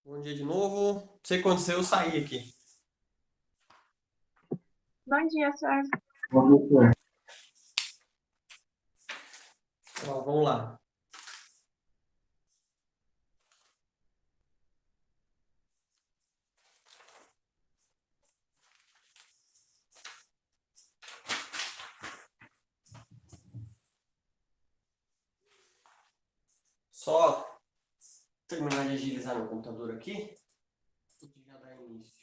Bom dia de novo. Não sei o que aconteceu, eu saí aqui. Bom dia, senhor. Ó, vamos lá. Só terminar de agilizar meu computador aqui e já dar início.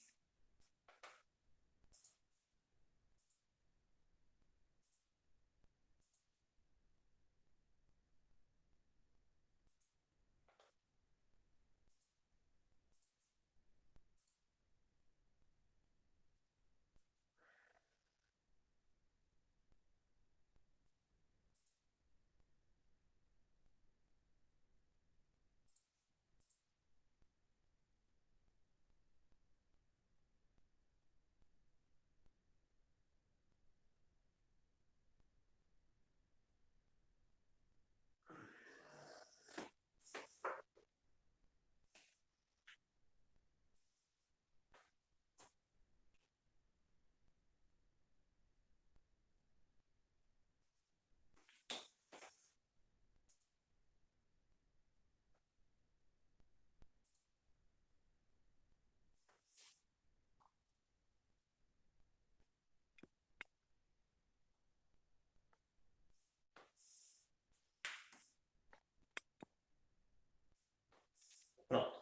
Pronto.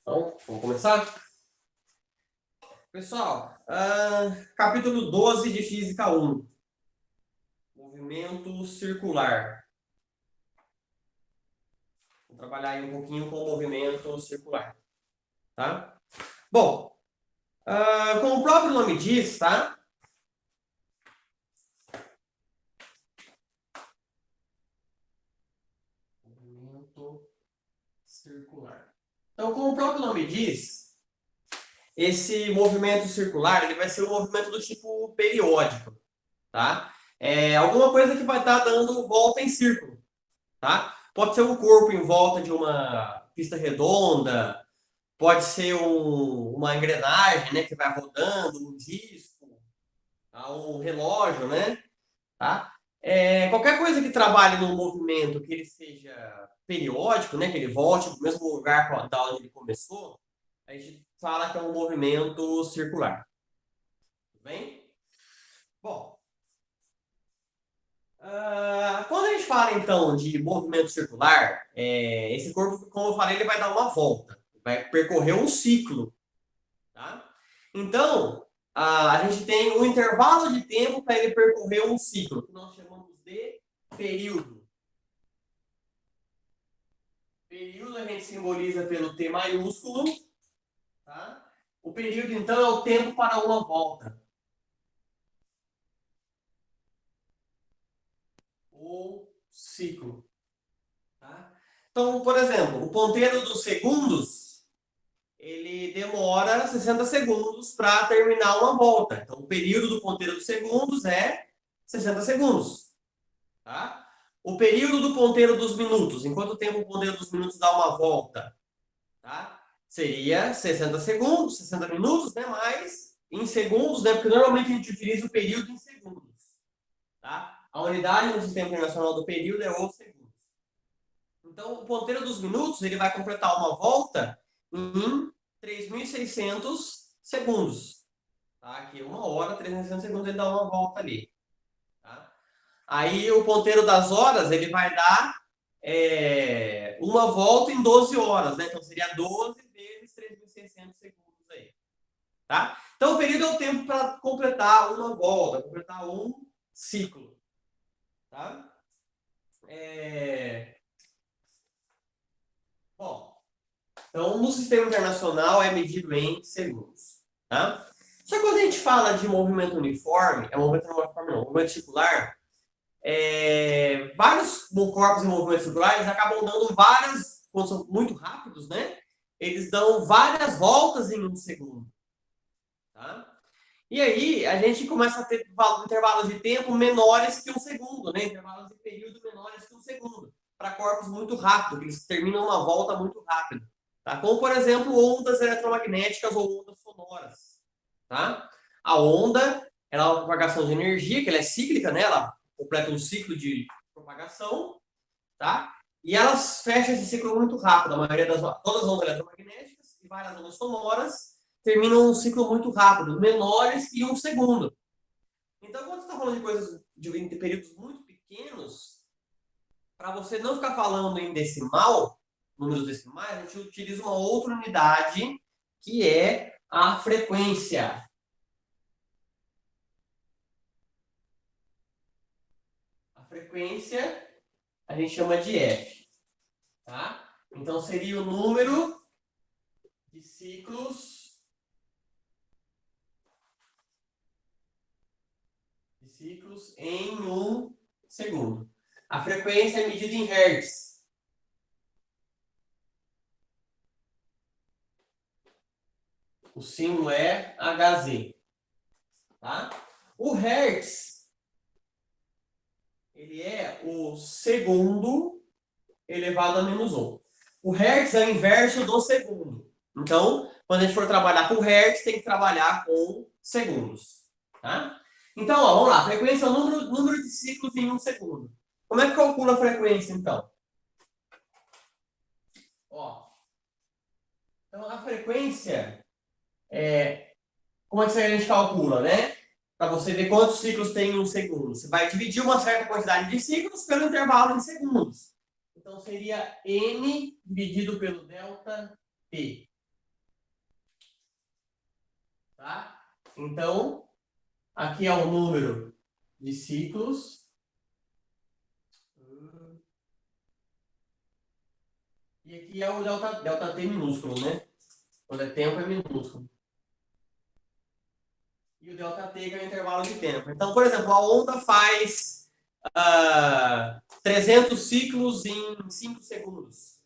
Então, vamos começar? Pessoal, capítulo 12 de Física 1. Movimento circular. Vou trabalhar aí um pouquinho com o movimento circular. Tá? Bom, como o próprio nome diz, tá? Movimento circular. Então, como o próprio nome diz, esse movimento circular ele vai ser um movimento do tipo periódico, tá? É alguma coisa que vai estar dando volta em círculo, tá? Pode ser um corpo em volta de uma pista redonda, pode ser uma engrenagem, né, que vai rodando, um disco, tá? Um relógio, né? Tá? Qualquer coisa que trabalhe num movimento que ele seja periódico, né, que ele volte para o mesmo lugar da onde ele começou, a gente fala que é um movimento circular. Tudo bem? Bom, quando a gente fala então de movimento circular, esse corpo, como eu falei, ele vai dar uma volta, vai percorrer um ciclo. Tá? Então, a gente tem um intervalo de tempo para ele percorrer um ciclo, que nós chamamos de período. Período a gente simboliza pelo T maiúsculo. Tá? O período, então, é o tempo para uma volta. Ou ciclo. Tá? Então, por exemplo, o ponteiro dos segundos, ele demora 60 segundos para terminar uma volta. Então, o período do ponteiro dos segundos é 60 segundos. Tá? O período do ponteiro dos minutos, em quanto tempo o ponteiro dos minutos dá uma volta? Tá? Seria 60 segundos, 60 minutos, né? Mais em segundos, né? Porque normalmente a gente utiliza o período em segundos. Tá? A unidade no Sistema Internacional do período é os segundos. Então, o ponteiro dos minutos ele vai completar uma volta em 3.600 segundos. Tá? Aqui, 1 hora, 3.600 segundos, ele dá uma volta ali. Tá? Aí, o ponteiro das horas ele vai dar uma volta em 12 horas. Né? Então, seria 12 vezes 3.600 segundos aí. Tá? Então, o período é o tempo para completar uma volta, completar um ciclo. Tá? Bom, então no sistema internacional é medido em segundos. Tá? Só que quando a gente fala de movimento uniforme, movimento uniforme não, movimento circular, vários corpos em movimento circular eles acabam dando várias, quando são muito rápidos, né? Eles dão várias voltas em um segundo. Tá? E aí a gente começa a ter intervalos de tempo menores que um segundo, né? Intervalos de período menores que um segundo, para corpos muito rápidos, que eles terminam uma volta muito rápido. Tá? Como, por exemplo, ondas eletromagnéticas ou ondas sonoras. Tá? A onda ela é uma propagação de energia, que ela é cíclica, né? Ela completa um ciclo de propagação, tá? E elas fecham esse ciclo muito rápido. A maioria todas as ondas eletromagnéticas e várias ondas sonoras terminam um ciclo muito rápido, menores que um segundo. Então, quando você está falando de coisas de períodos muito pequenos, para você não ficar falando em decimal, números decimais, a gente utiliza uma outra unidade, que é a frequência. A frequência a gente chama de F. Tá? Então, seria o número de ciclos em um segundo. A frequência é medida em Hertz. O símbolo é Hz. Tá? O Hertz, ele é o segundo elevado a menos 1. O Hertz é o inverso do segundo. Então, quando a gente for trabalhar com Hertz, tem que trabalhar com segundos. Tá? Então, ó, vamos lá. Frequência é o número de ciclos em um segundo. Como é que calcula a frequência, então? Ó, então, a frequência como é que a gente calcula, né? Para você ver quantos ciclos tem em um segundo. Você vai dividir uma certa quantidade de ciclos pelo intervalo em segundos. Então, seria N dividido pelo delta T. Tá? Então, aqui é o número de ciclos. E aqui é o delta T minúsculo, né? Quando é tempo, é minúsculo. E o delta T que é o intervalo de tempo. Então, por exemplo, a onda faz 300 ciclos em 5 segundos.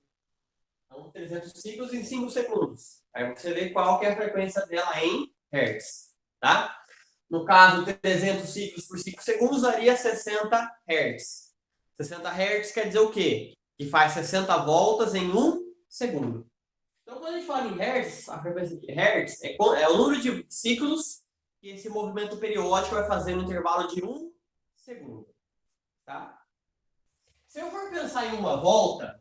Então, 300 ciclos em 5 segundos. Aí você vê qual que é a frequência dela em Hertz. Tá? No caso, 300 ciclos por 5 segundos daria 60 Hz. 60 Hz quer dizer o quê? Que faz 60 voltas em 1 segundo. Então, quando a gente fala em Hertz, a frequência de Hertz é o número de ciclos que esse movimento periódico vai fazer no intervalo de 1 segundo. Tá? Se eu for pensar em uma volta,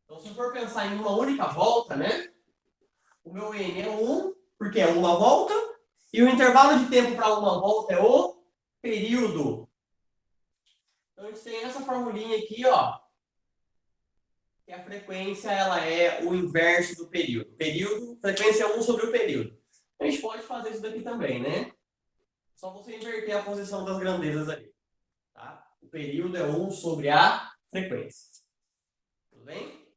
então se eu for pensar em uma única volta, né? O meu N é 1, porque é uma volta, e o intervalo de tempo para uma volta é o período. Então, a gente tem essa formulinha aqui, ó, que a frequência ela é o inverso do período. Período, frequência é 1 sobre o período. A gente pode fazer isso daqui também, né? Só você inverter a posição das grandezas ali. Tá? O período é 1 sobre a frequência. Tudo bem?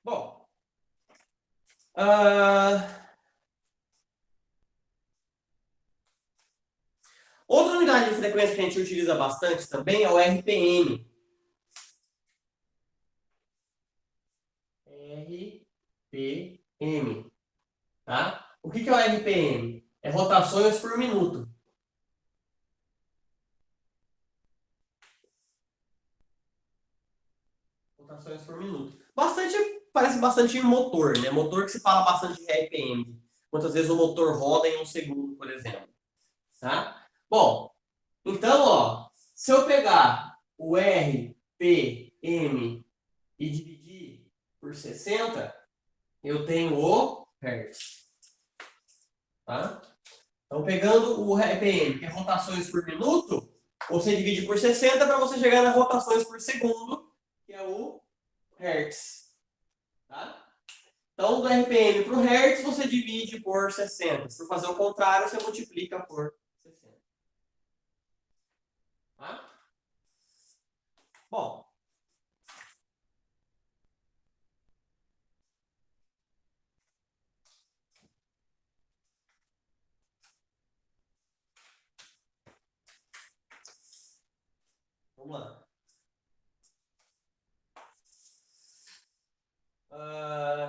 Bom, outra unidade de frequência que a gente utiliza bastante também é o RPM. RPM. Tá? O que é o RPM? É rotações por minuto. Rotações por minuto. Parece bastante em motor, né? Motor que se fala bastante de RPM. Quantas vezes o motor roda em um segundo, por exemplo. Tá? Bom, então, ó, se eu pegar o RPM e dividir por 60, eu tenho o Hertz. Tá? Então, pegando o RPM, que é rotações por minuto, você divide por 60 para você chegar nas rotações por segundo, que é o Hertz. Tá? Então, do RPM para o Hertz, você divide por 60. Se for fazer o contrário, você multiplica por 60. Tá? Bom, vamos lá.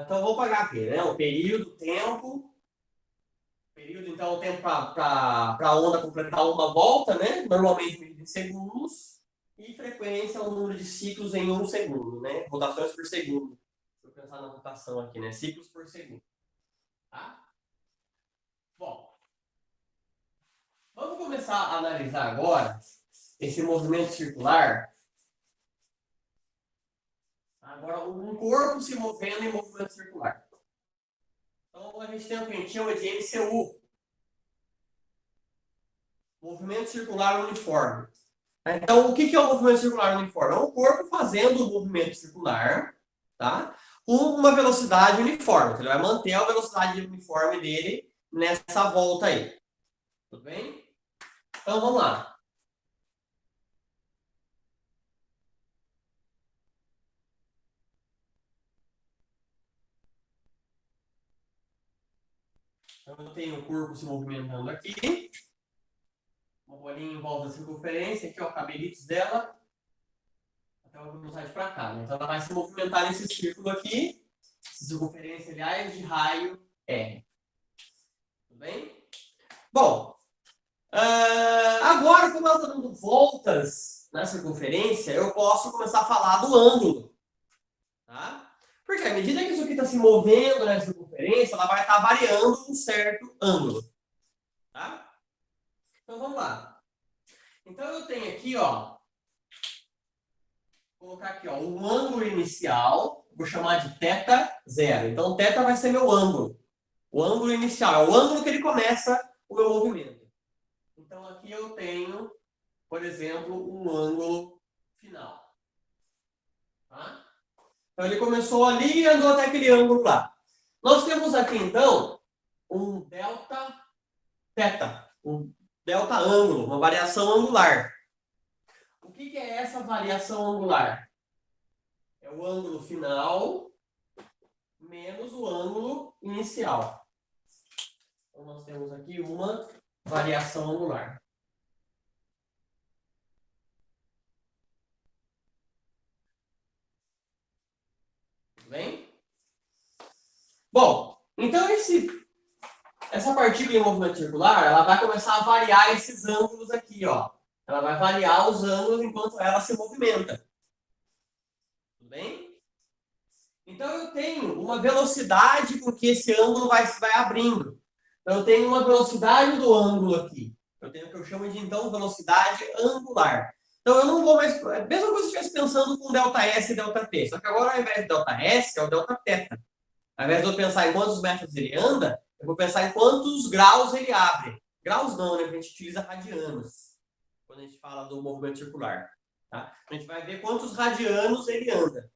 Então, vou pagar aqui, né? O período, tempo. Período, então o tempo para a onda completar uma volta, né? Normalmente medido em segundos. E frequência é o número de ciclos em 1 segundo, né? Rotações por segundo. Deixa eu pensar na rotação aqui, né? Ciclos por segundo. Tá? Bom, vamos começar a analisar agora esse movimento circular. Agora, um corpo se movendo em movimento circular. Então, a gente tem o que a gente chama de MCU. Movimento circular uniforme. Então, o que é o movimento circular uniforme? É um corpo fazendo um movimento circular, tá? Com uma velocidade uniforme. Então, ele vai manter a velocidade uniforme dele nessa volta aí. Tudo bem? Então, vamos lá. Então, eu tenho o corpo se movimentando aqui. Uma bolinha em volta da circunferência. Aqui, ó, cabelitos dela. Até uma velocidade para cá. Né? Então, ela vai se movimentar nesse círculo aqui. Circunferência, aliás, de raio R. Tudo bem? Bom, agora, como ela está dando voltas na circunferência, eu posso começar a falar do ângulo. Tá? Porque à medida que isso aqui está se movendo na circunferência, ela vai estar variando um certo ângulo. Tá? Então, vamos lá. Então, eu tenho aqui, ó, vou colocar aqui, ó, um ângulo inicial, vou chamar de θ0. Então, θ vai ser meu ângulo. O ângulo inicial é o ângulo que ele começa o meu movimento. Então, aqui eu tenho, por exemplo, um ângulo final. Tá? Então, ele começou ali e andou até aquele ângulo lá. Nós temos aqui, então, um delta θ, um delta ângulo, uma variação angular. O que é essa variação angular? É o ângulo final menos o ângulo inicial. Então, nós temos aqui uma variação angular. Tudo bem? Bom, então essa partícula em movimento circular, ela vai começar a variar esses ângulos aqui, ó. Ela vai variar os ângulos enquanto ela se movimenta. Tudo bem? Então, eu tenho uma velocidade com que esse ângulo vai abrindo. Então, eu tenho uma velocidade do ângulo aqui. Eu tenho o que eu chamo de, então, velocidade angular. Então, eu não vou mais... É a mesma coisa se eu estivesse pensando com ΔS e ΔT. Só que agora, ao invés de ΔS, é o Δθ. Ao invés de eu pensar em quantos metros ele anda, eu vou pensar em quantos graus ele abre. Graus não, né? Porque a gente utiliza radianos quando a gente fala do movimento circular. Tá? A gente vai ver quantos radianos ele anda.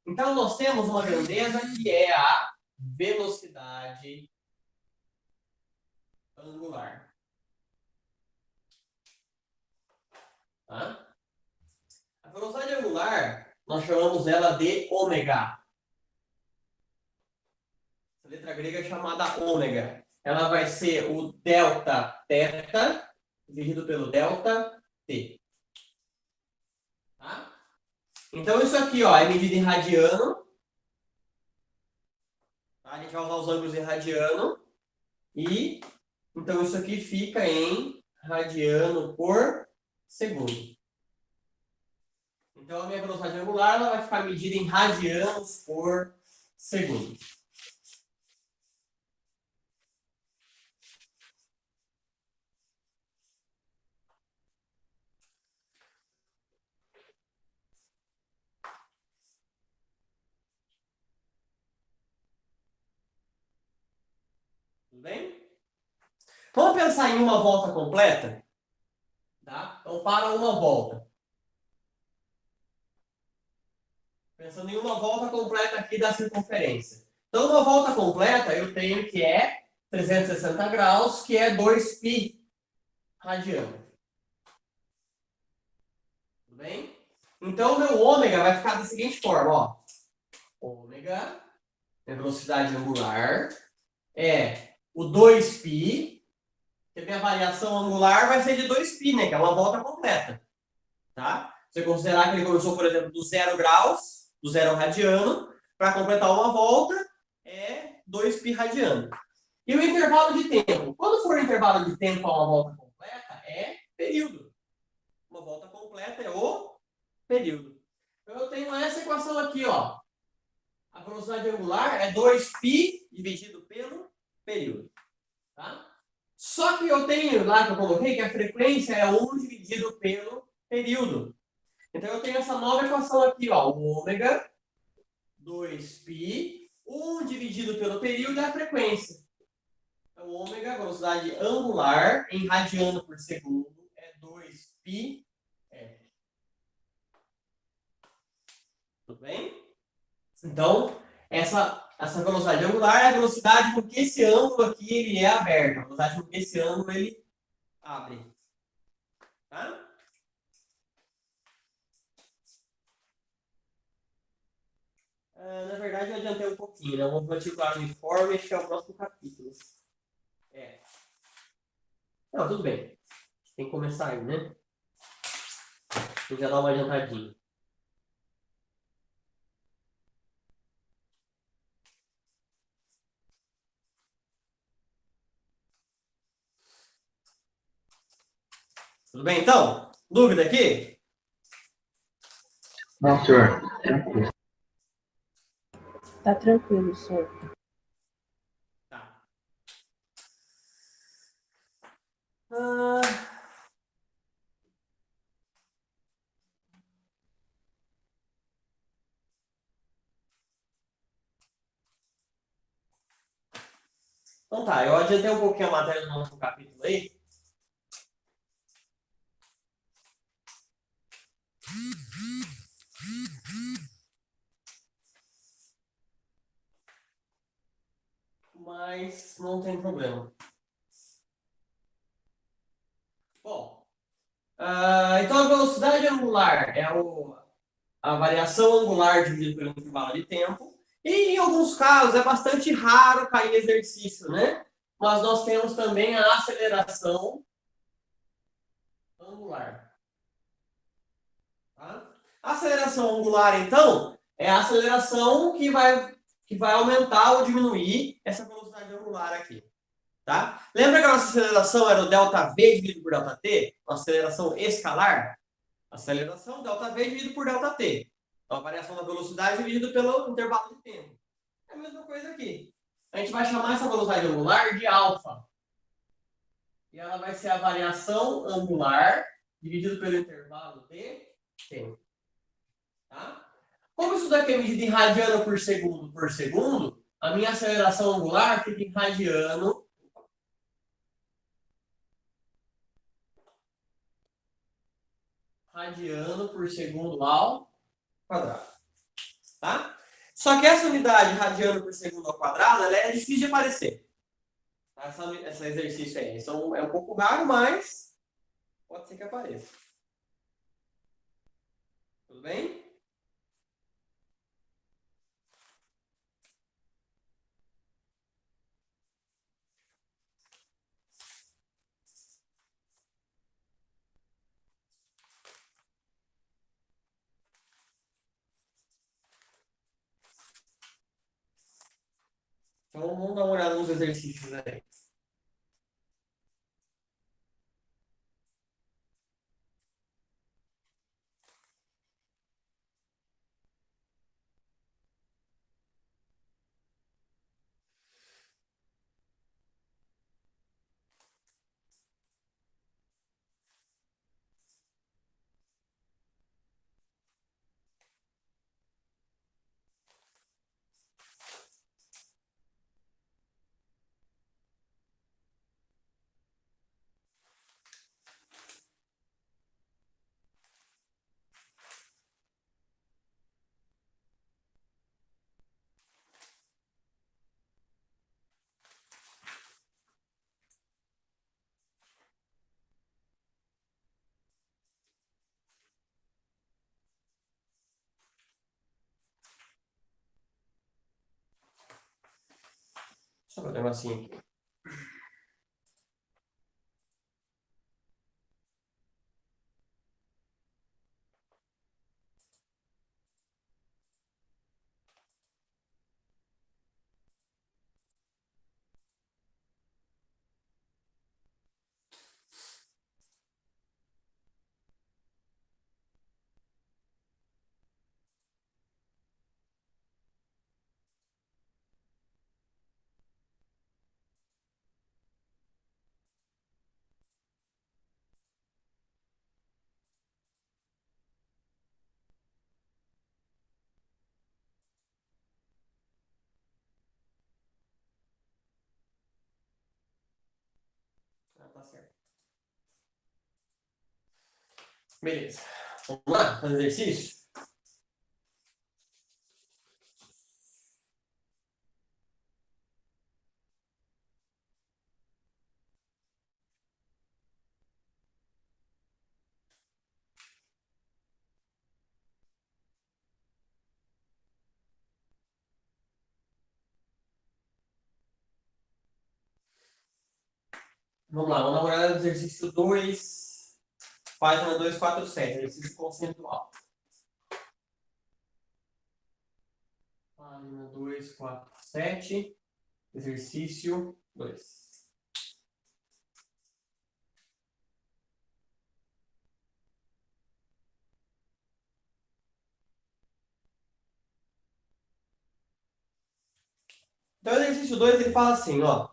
Então, nós temos uma grandeza que é a velocidade angular. Tá? A velocidade angular, nós chamamos ela de ômega. A letra grega é chamada ômega. Ela vai ser o delta θ dividido pelo delta t. Tá? Então, isso aqui, ó, é medido em radiano. Tá? A gente vai usar os ângulos em radiano. E, então, isso aqui fica em radiano por segundo. Então, a minha velocidade angular ela vai ficar medida em radianos por segundo. Tudo bem? Vamos pensar em uma volta completa? Tá? Então, para uma volta. Pensando em uma volta completa aqui da circunferência. Então, uma volta completa, eu tenho que é 360 graus, que é 2π radiano. Tudo bem? Então, o meu ômega vai ficar da seguinte forma, ó. Ômega, minha velocidade angular, é o 2π, que a minha variação angular vai ser de 2π, né? Que é uma volta completa. Tá? Se você considerar que ele começou, por exemplo, do 0 graus, do 0 radiano, para completar uma volta, é 2π radiano. E o intervalo de tempo? Quando for o intervalo intervalo de tempo a uma volta completa é período. Uma volta completa é o período. Então, eu tenho essa equação aqui, ó. A velocidade angular é 2π dividido pelo período. Tá? Só que eu tenho lá que eu coloquei que a frequência é 1 dividido pelo período. Então, eu tenho essa nova equação aqui, ó. O ômega 2π, 1 dividido pelo período é a frequência. Então, ômega, velocidade angular, em radiano por segundo, é 2π. Tudo bem? Então, essa velocidade angular é a velocidade com que esse ângulo aqui ele é aberto. A velocidade com que esse ângulo ele abre. Tá? Na verdade, eu adiantei um pouquinho, né? O movimento circular uniforme, acho que é o próximo capítulo. Não, tudo bem. Tem que começar aí, né? Vou já dar uma adiantadinha. Tudo bem, então? Dúvida aqui? Não, senhor. Tá tranquilo, senhor. Tá. Então tá, eu adiantei um pouquinho a matéria do nosso capítulo aí. Mas não tem problema. Bom, então a velocidade angular é a variação angular dividida pelo intervalo de tempo. E em alguns casos é bastante raro cair em exercício, né? Mas nós temos também a aceleração angular. Tá? A aceleração angular, então, é a aceleração que vai aumentar ou diminuir essa velocidade angular aqui. Tá? Lembra que a nossa aceleração era o ΔV dividido por ΔT? Uma aceleração escalar? Aceleração ΔV dividido por ΔT. Então, a variação da velocidade dividido pelo intervalo de tempo. É a mesma coisa aqui. A gente vai chamar essa velocidade angular de alfa. E ela vai ser a variação angular dividido pelo intervalo de tempo. Tá? Como isso daqui é medido em radiano por segundo, a minha aceleração angular fica em radiano por segundo ao quadrado. Tá? Só que essa unidade radiano por segundo ao quadrado ela é difícil de aparecer. Tá? Esse exercício aí. Então, é um pouco raro, mas pode ser que apareça. Tudo bem? Então, vamos dar uma olhada nos exercícios aí. Só um negocinho aqui. Beleza. Vamos lá, fazer exercício? Vamos lá, vamos dar uma olhada no exercício 2, página 247, exercício conceitual. Página 247, exercício 2. Então, o exercício 2 ele fala assim, ó.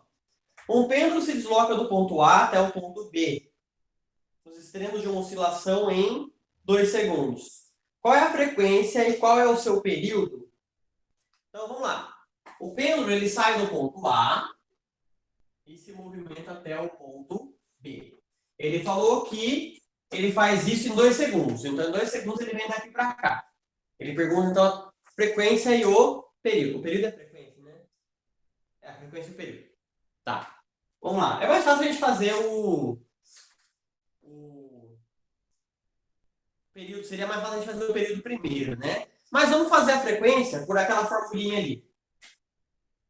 Um pêndulo se desloca do ponto A até o ponto B, nos extremos de uma oscilação em 2 segundos. Qual é a frequência e qual é o seu período? Então, vamos lá. O pêndulo ele sai do ponto A e se movimenta até o ponto B. Ele falou que ele faz isso em 2 segundos. Então, em 2 segundos ele vem daqui para cá. Ele pergunta, então, a frequência e o período. O período é a frequência, né? É a frequência e o período. Tá. Vamos lá. É mais fácil a gente fazer o período. Seria mais fácil a gente fazer o período primeiro, né? Mas vamos fazer a frequência por aquela formulinha ali.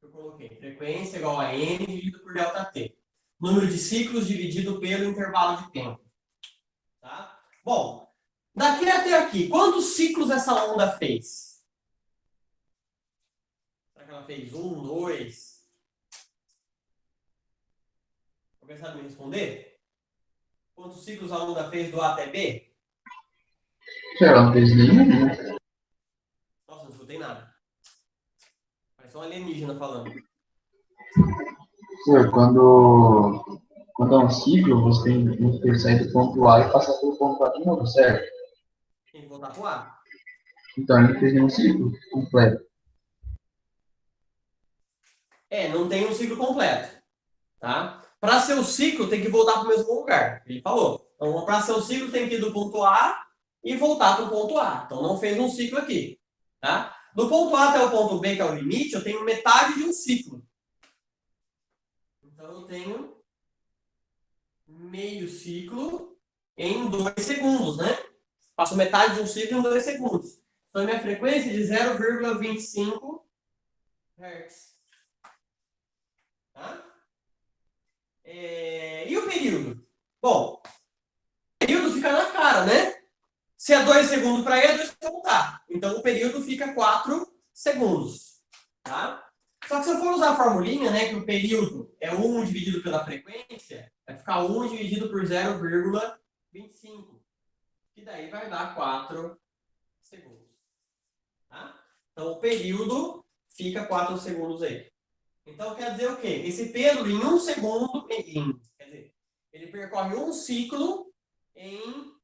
Eu coloquei. Frequência igual a n dividido por ΔT. Número de ciclos dividido pelo intervalo de tempo. Tá? Bom, daqui até aqui, quantos ciclos essa onda fez? Será que ela fez 1, 2? Alguém sabe me responder? Quantos ciclos a onda fez do A até B? Ela não fez nenhum, né? Nossa, não escutei nada. Parece um alienígena falando. Senhor, quando é um ciclo, você tem que sair do ponto A e passar pelo ponto A de novo, certo? Tem que voltar pro A. Então ele não fez nenhum ciclo completo. Não tem um ciclo completo. Tá? Para ser o ciclo, tem que voltar para o mesmo lugar. Ele falou. Então, para ser o ciclo, tem que ir do ponto A e voltar para o ponto A. Então, não fez um ciclo aqui. Tá? Do ponto A até o ponto B, que é o limite, eu tenho metade de um ciclo. Então, eu tenho meio ciclo em 2 segundos, né? Faço metade de um ciclo em 2 segundos. Então, a minha frequência é de 0,25 Hz. Tá? E o período? Bom, o período fica na cara, né? Se é 2 segundos para ir, é 2 para voltar. Então, o período fica 4 segundos. Tá? Só que se eu for usar a formulinha, né, que o período é 1 dividido pela frequência, vai ficar 1 dividido por 0,25. Que daí vai dar 4 segundos. Tá? Então, o período fica 4 segundos aí. Então, quer dizer o quê? Esse pêndulo, em 1 segundo, quer dizer, ele percorre um ciclo em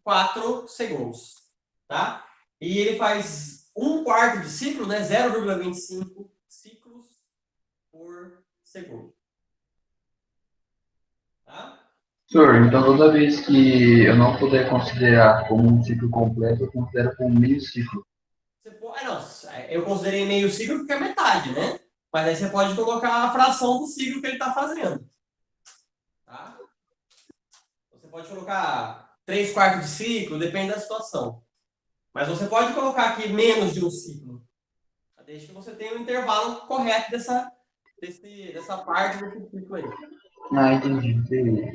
4 segundos. Tá? E ele faz 1/4 de ciclo, né? 0,25 ciclos por segundo. Tá? Senhor, então toda vez que eu não puder considerar como um ciclo completo, eu considero como meio ciclo. Você pode, não, eu considerei meio ciclo porque é metade, né? Mas aí você pode colocar a fração do ciclo que ele está fazendo. Tá? Você pode colocar 3/4 de ciclo, depende da situação. Mas você pode colocar aqui menos de um ciclo. Desde que você tenha o intervalo correto dessa parte do ciclo aí. Ah, entendi. Beleza.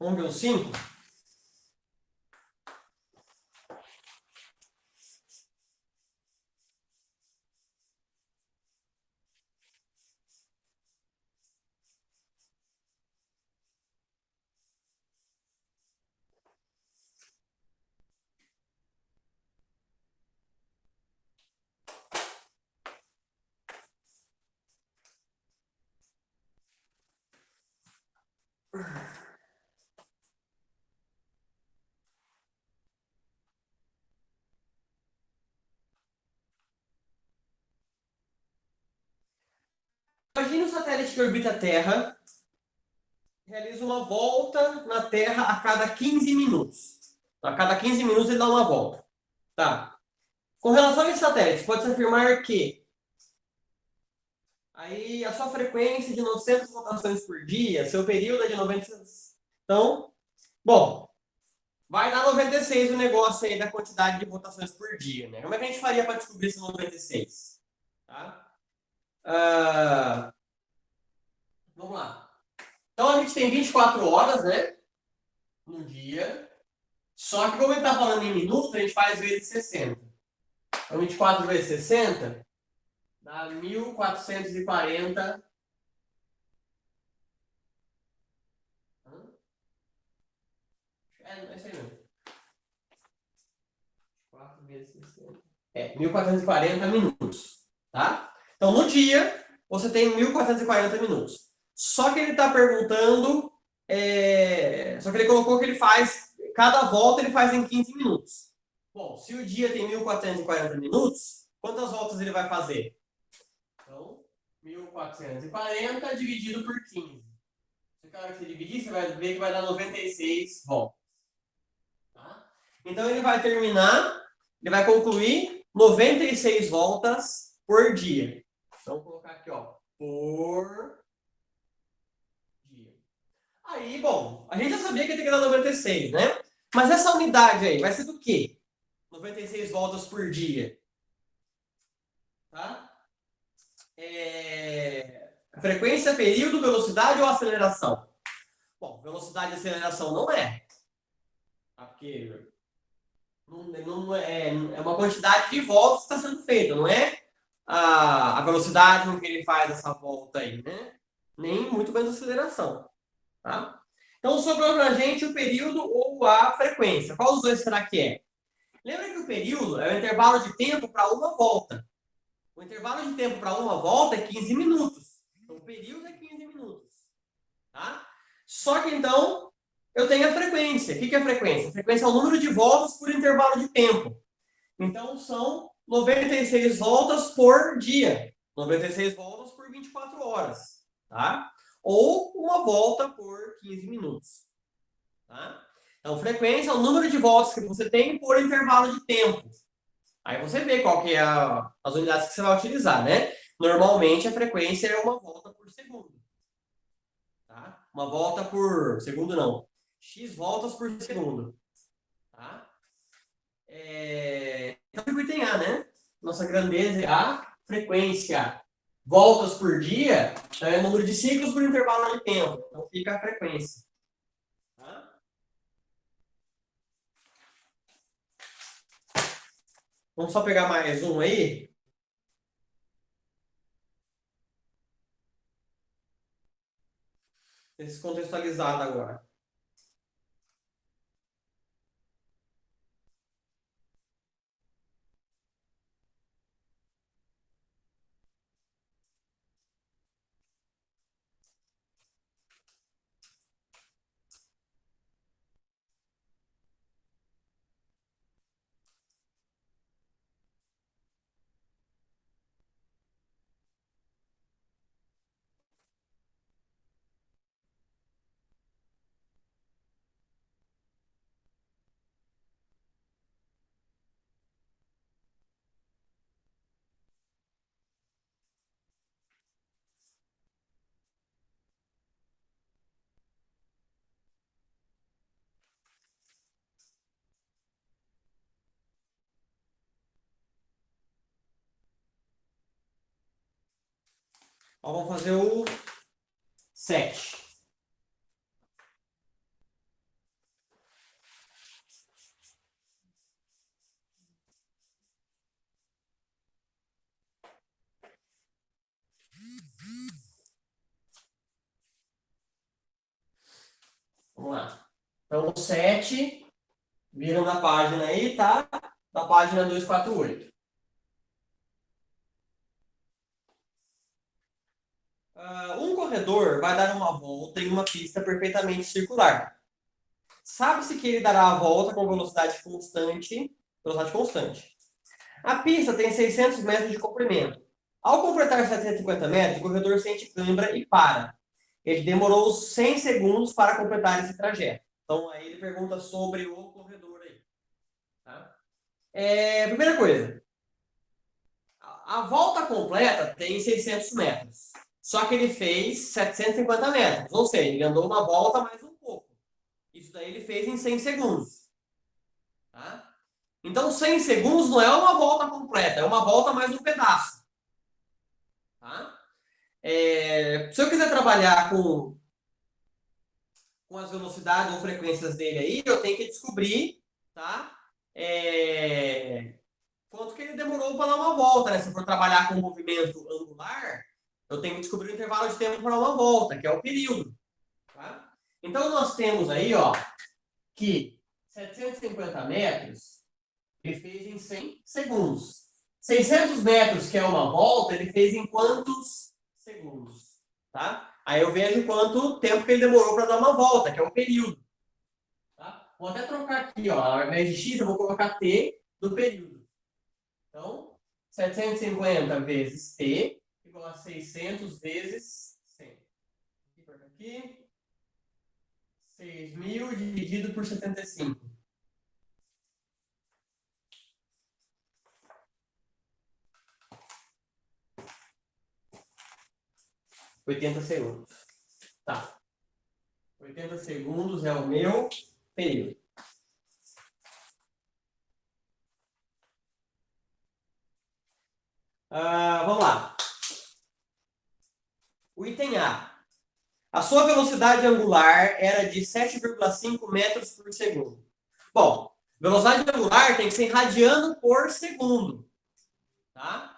Vamos ver o 5? Imagine um satélite que orbita a Terra, realiza uma volta na Terra a cada 15 minutos. A cada 15 minutos ele dá uma volta. Tá. Com relação a esse satélite, pode-se afirmar que aí a sua frequência de 900 rotações por dia, seu período é de 90. Então, bom, vai dar 96 o negócio aí da quantidade de rotações por dia, né? Como é que a gente faria para descobrir esse 96? Tá? Vamos lá. Então a gente tem 24 horas, né? No dia. Só que como ele está falando em minutos, a gente faz vezes 60. Então 24 vezes 60 dá 1440. É isso aí mesmo. 4 vezes 60. 1440 minutos. Tá? Então no dia, você tem 1440 minutos. Só que ele está perguntando. Só que ele colocou que ele faz. Cada volta ele faz em 15 minutos. Bom, se o dia tem 1440 minutos, quantas voltas ele vai fazer? Então, 1440 dividido por 15. Se a hora que você dividir, você vai ver que vai dar 96 voltas. Tá? Então, ele vai terminar, ele vai concluir 96 voltas por dia. Então, vou colocar aqui, ó, por dia. Aí, bom, a gente já sabia que tem que dar 96, né? Mas essa unidade aí vai ser do quê? 96 voltas por dia. Tá? Frequência, período, velocidade ou aceleração? Bom, velocidade e aceleração não é. Tá? Porque não é uma quantidade de voltas que está sendo feita, não é a velocidade com que ele faz essa volta aí, né? Nem muito menos a aceleração. Tá? Então, sobrou para a gente o período ou a frequência. Qual dos dois será que é? Lembra que o período é o intervalo de tempo para uma volta. O intervalo de tempo para uma volta é 15 minutos. Então, o período é 15 minutos. Tá? Só que, então, eu tenho a frequência. O que é a frequência? A frequência é o número de voltas por intervalo de tempo. Então, são 96 voltas por dia. 96 voltas por 24 horas. Tá? Ou uma volta por 15 minutos. Tá? Então, frequência é o número de voltas que você tem por intervalo de tempo. Aí você vê qual que é as unidades que você vai utilizar, né? Normalmente a frequência é uma volta por segundo. Tá? Uma volta por segundo não. X voltas por segundo. Tá? Então o item A, né? Nossa grandeza é a frequência. Voltas por dia é o número de ciclos por intervalo de tempo. Então fica a frequência. Tá? Vamos só pegar mais um aí. Descontextualizado agora. Ó, vamos fazer o 7. lá. Então, 7, viram na página aí, tá? Na página 248. Um corredor vai dar uma volta em uma pista perfeitamente circular. Sabe-se que ele dará a volta com velocidade constante. A pista tem 600 metros de comprimento. Ao completar 750 metros, o corredor sente cãibra e para. Ele demorou 100 segundos para completar esse trajeto. Então, aí ele pergunta sobre o corredor aí. Tá? Primeira coisa. A volta completa tem 600 metros. Só que ele fez 750 metros. Ou seja, ele andou uma volta mais um pouco. Isso daí ele fez em 100 segundos. Tá? Então, 100 segundos não é uma volta completa, é uma volta mais um pedaço. Tá? Se eu quiser trabalhar com as velocidades ou frequências dele aí, eu tenho que descobrir, tá? Quanto que ele demorou para dar uma volta, né? Se eu for trabalhar com movimento angular, eu tenho que descobrir o intervalo de tempo para uma volta, que é o período. Tá? Então, nós temos aí, ó, que 750 metros, ele fez em 100 segundos. 600 metros, que é uma volta, ele fez em quantos segundos? Tá? Aí eu vejo quanto tempo que ele demorou para dar uma volta, que é o período. Tá? Vou até trocar aqui, ó, ao invés de x, eu vou colocar t do período. Então, 750 vezes t igual a 600 vezes 100. Aqui, 6.000 dividido por 75. 80 segundos. Tá. 80 segundos é o meu período. Vamos lá. O item A. A sua velocidade angular era de 7,5 metros por segundo. Bom, velocidade angular tem que ser radiano por segundo. Tá?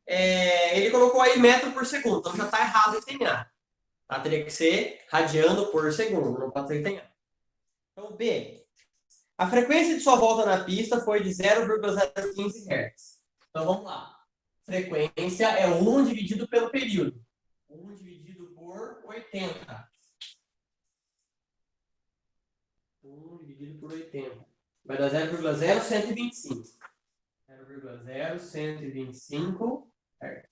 Ele colocou aí metro por segundo, então já está errado o item A. Tá? Teria que ser radiano por segundo, não pode ser item A. Então, B. A frequência de sua volta na pista foi de 0,015 Hz. Então, vamos lá. Frequência é 1 dividido pelo período. 1 dividido por 80. 1 dividido por 80. Vai dar 0,0125. 0,0125 Hz.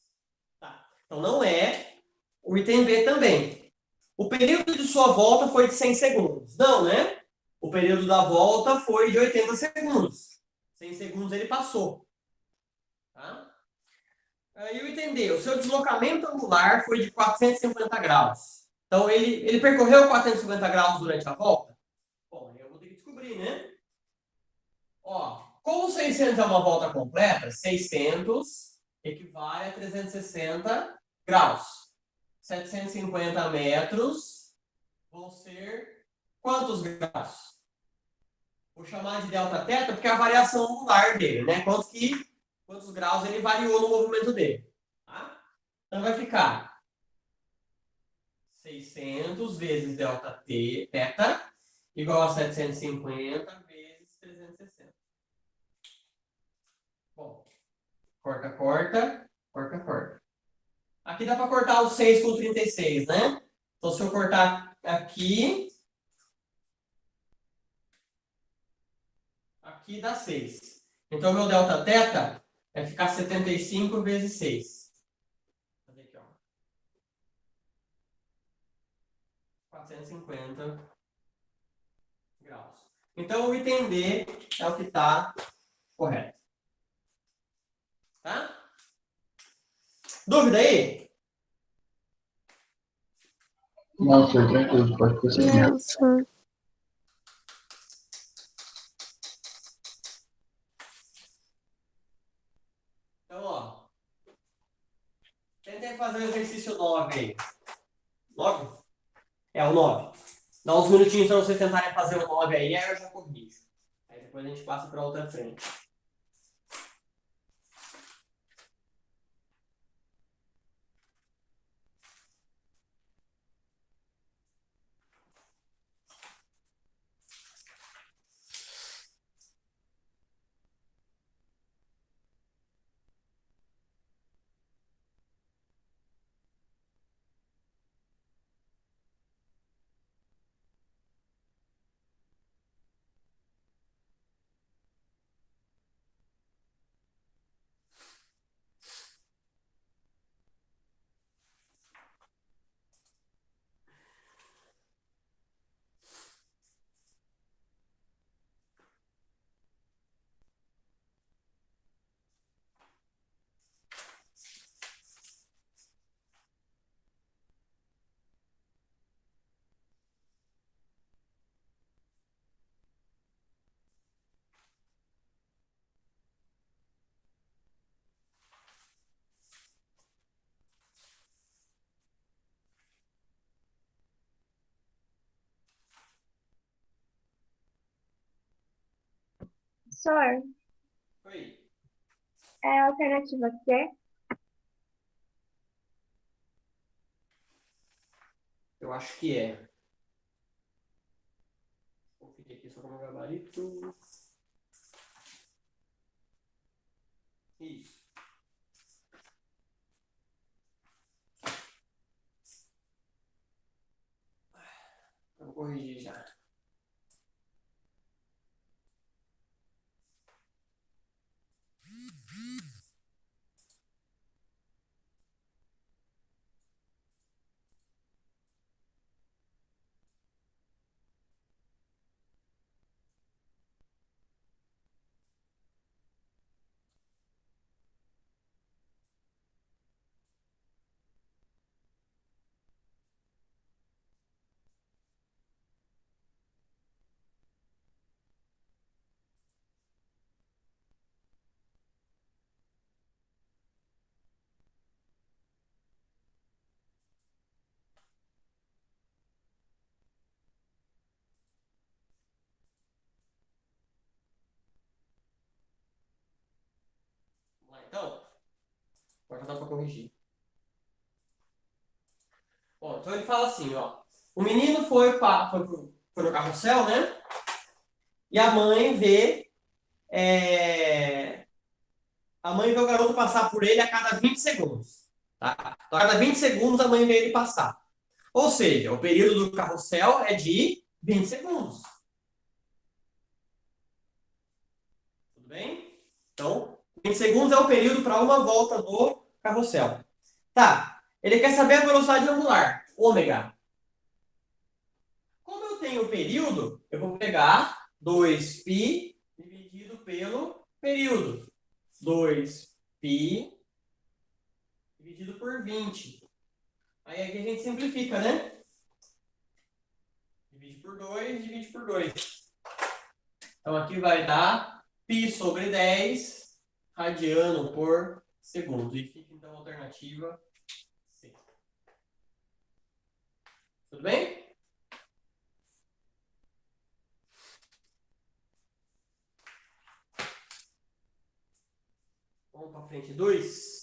Tá. Então, não é o item B também. O período de sua volta foi de 100 segundos. Não, né? O período da volta foi de 80 segundos. 100 segundos ele passou. Tá? Aí o item D. O seu deslocamento angular foi de 450 graus. Então, ele percorreu 450 graus durante a volta? Bom, eu vou ter que descobrir, né? Ó, como 600 é uma volta completa, 600 equivale a 360 graus. 750 metros vão ser quantos graus? Vou chamar de delta teta porque é a variação angular dele, né? Quantos graus ele variou no movimento dele. Tá? Então vai ficar 600 vezes delta teta igual a 750 vezes 360. Bom, corta, corta, corta, corta. Aqui dá para cortar o 6 com o 36, né? Então, se eu cortar aqui dá 6. Então, meu delta teta vai ficar 75 vezes 6. Cadê aqui, ó? 450 graus. Então, o item D é o que está correto. Tá? Dúvida aí? Não, senhor, tranquilo, pode prosseguir. Nossa. Então, ó. Tentem fazer o exercício 9 aí. 9? É, o 9. Dá uns minutinhos para vocês tentarem fazer o 9 aí eu já corrijo. Aí depois a gente passa para outra frente. Professor, Oi. é a alternativa C? Eu acho que é. Vou conferir aqui só com o meu gabarito. Isso. Vou corrigir já. Vamos lá, então. Agora já dá para corrigir. Bom, então ele fala assim, ó. O menino foi no carrossel, né? E a mãe vê. A mãe vê o garoto passar por ele a cada 20 segundos. Tá? Então, a cada 20 segundos a mãe vê ele passar. Ou seja, o período do carrossel é de 20 segundos. Tudo bem? Então, 20 segundos é o período para uma volta do carrossel. Tá. Ele quer saber a velocidade angular, ômega. Como eu tenho o período, eu vou pegar 2π dividido pelo período. 2π dividido por 20. Aí aqui a gente simplifica, né? Divide por 2, divide por 2. Então aqui vai dar π sobre 10 radiano por segundo. E fica então a alternativa C. Tudo bem? Vamos para frente 2.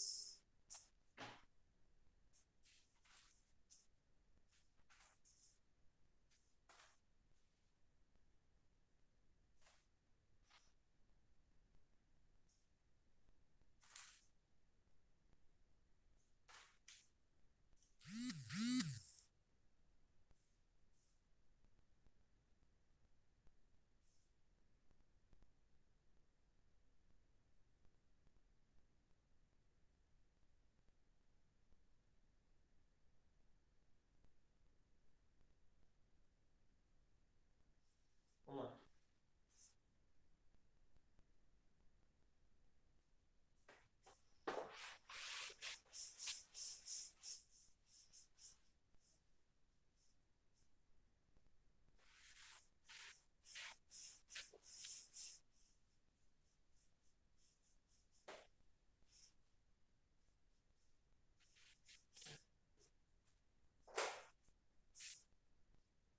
Vamos lá.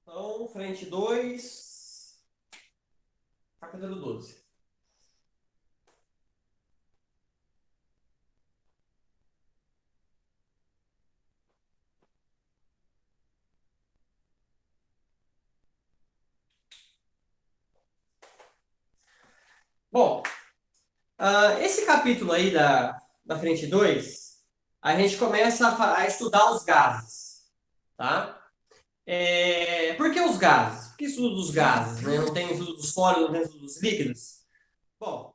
Então, frente 2, capítulo 12. Bom, esse capítulo aí da frente 2, a gente começa a estudar os gases, tá? Por que os gases? Por que estudo dos gases, né? Não tem estudo dos sólidos, não tem estudo dos líquidos? Bom,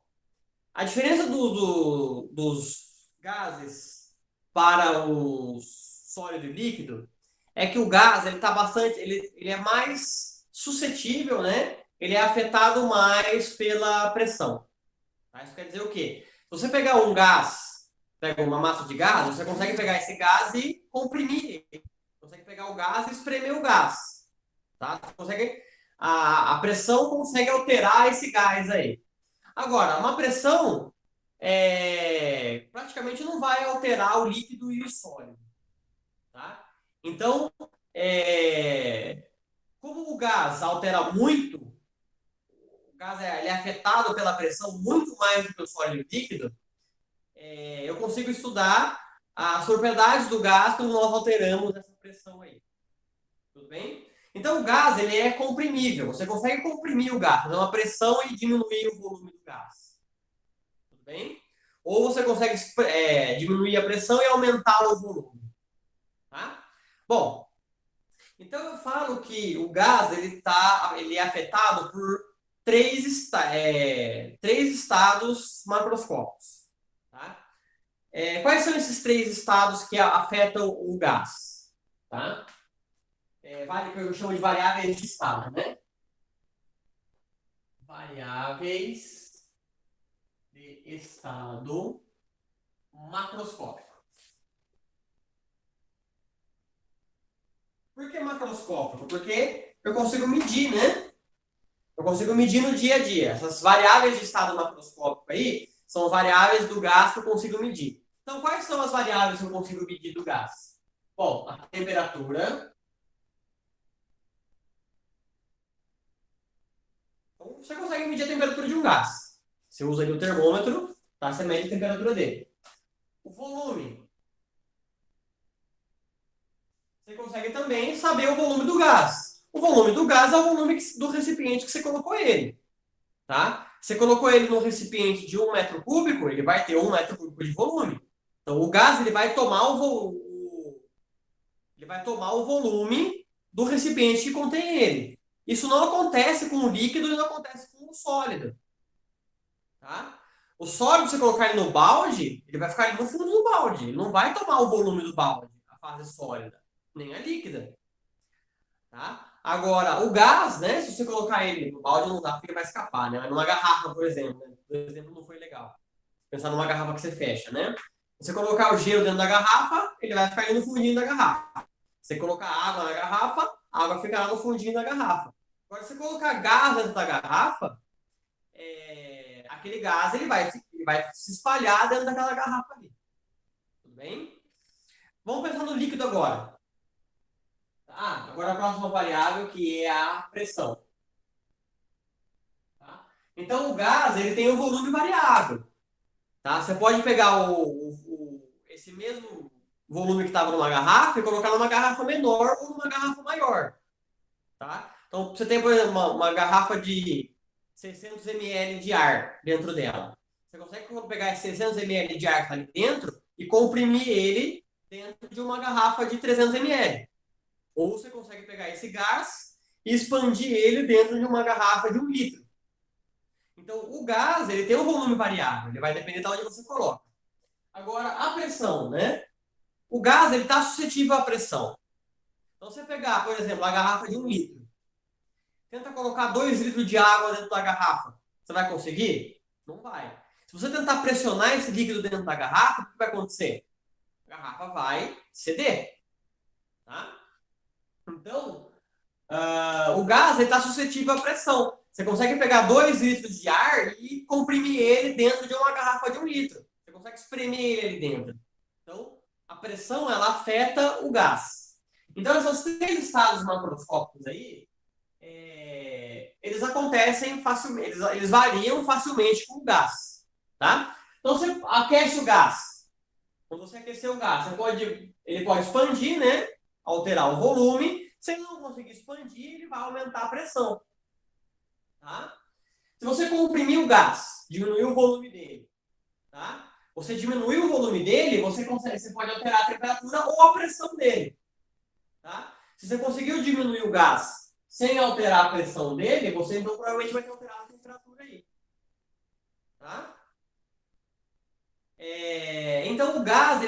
a diferença dos gases para o sólido e líquido é que o gás ele tá bastante, ele é mais suscetível, né? Ele é afetado mais pela pressão. Tá? Isso quer dizer o quê? Se você pegar um gás, pega uma massa de gás, você consegue pegar esse gás e comprimir ele. Consegue pegar o gás e espremer o gás. Tá? Você consegue, a pressão consegue alterar esse gás aí. Agora, uma pressão praticamente não vai alterar o líquido e o sólido. Tá? Então, como o gás altera muito, o gás ele é afetado pela pressão muito mais do que o sólido líquido, eu consigo estudar as propriedades do gás quando nós alteramos essa pressão aí. Tudo bem? Então, o gás, ele é comprimível. Você consegue comprimir o gás, fazer uma pressão e diminuir o volume do gás. Tudo bem? Ou você consegue diminuir a pressão e aumentar o volume. Tá? Bom, então eu falo que o gás, ele é afetado por três estados macroscópicos. Tá? Quais são esses três estados que afetam o gás? Tá? Que eu chamo de variáveis de estado, né? Variáveis de estado macroscópico. Por que macroscópico? Porque eu consigo medir, né? Eu consigo medir no dia a dia. Essas variáveis de estado macroscópico aí são variáveis do gás que eu consigo medir. Então, quais são as variáveis que eu consigo medir do gás? Bom, a temperatura. Então, você consegue medir a temperatura de um gás. Você usa ali o termômetro, tá? Você mede a temperatura dele. O volume. Você consegue também saber o volume do gás. O volume do gás é o volume do recipiente que você colocou ele. Tá? Você colocou ele num recipiente de 1 metro cúbico, ele vai ter 1 metro cúbico de volume. Então, o gás ele vai tomar o volume do recipiente que contém ele. Isso não acontece com o líquido e não acontece com o sólido. Tá? O sólido, se você colocar ele no balde, ele vai ficar ali no fundo do balde. Ele não vai tomar o volume do balde, a fase sólida, nem a líquida. Tá? Agora, o gás, né? Se você colocar ele no balde, não dá porque ele vai escapar, né? Mas numa garrafa, por exemplo, né? Por exemplo, não foi legal. Pensar numa garrafa que você fecha, né? Você colocar o gelo dentro da garrafa, ele vai ficar ali no fundinho da garrafa. Você colocar água na garrafa, a água fica lá no fundinho da garrafa. Agora, se você colocar gás dentro da garrafa, aquele gás ele vai se espalhar dentro daquela garrafa ali. Tudo bem? Vamos pensar no líquido agora. Agora a próxima variável que é a pressão. Tá? Então o gás ele tem um volume variável. Tá? Você pode pegar esse mesmo volume que estava numa garrafa e colocar numa garrafa menor ou numa garrafa maior. Tá? Então você tem, por exemplo, uma garrafa de 600 ml de ar dentro dela. Você consegue pegar esse 600 ml de ar que está ali dentro e comprimir ele dentro de uma garrafa de 300 ml. Ou você consegue pegar esse gás e expandir ele dentro de uma garrafa de 1 litro. Então, o gás ele tem um volume variável, ele vai depender de onde você coloca. Agora, a pressão, né? O gás ele está suscetível à pressão. Então, você pegar, por exemplo, a garrafa de 1 litro, tenta colocar 2 litros de água dentro da garrafa. Você vai conseguir? Não vai. Se você tentar pressionar esse líquido dentro da garrafa, o que vai acontecer? A garrafa vai ceder. Tá? Então, o gás está suscetível à pressão. Você consegue pegar 2 litros de ar e comprimir ele dentro de uma garrafa de 1 litro. Você consegue espremer ele ali dentro. Então, a pressão ela afeta o gás. Então, esses 3 estados macroscópicos aí, eles acontecem facilmente, eles variam facilmente com o gás. Tá? Então, você aquece o gás. Quando você aquecer o gás, ele pode expandir, né? Alterar o volume. Se ele não conseguir expandir, ele vai aumentar a pressão. Tá? Se você comprimir o gás, diminuir o volume dele, tá? Você diminui o volume dele, você pode alterar a temperatura ou a pressão dele. Tá? Se você conseguiu diminuir o gás sem alterar a pressão dele, você então provavelmente vai ter alterado a temperatura aí. Tá? Então o gás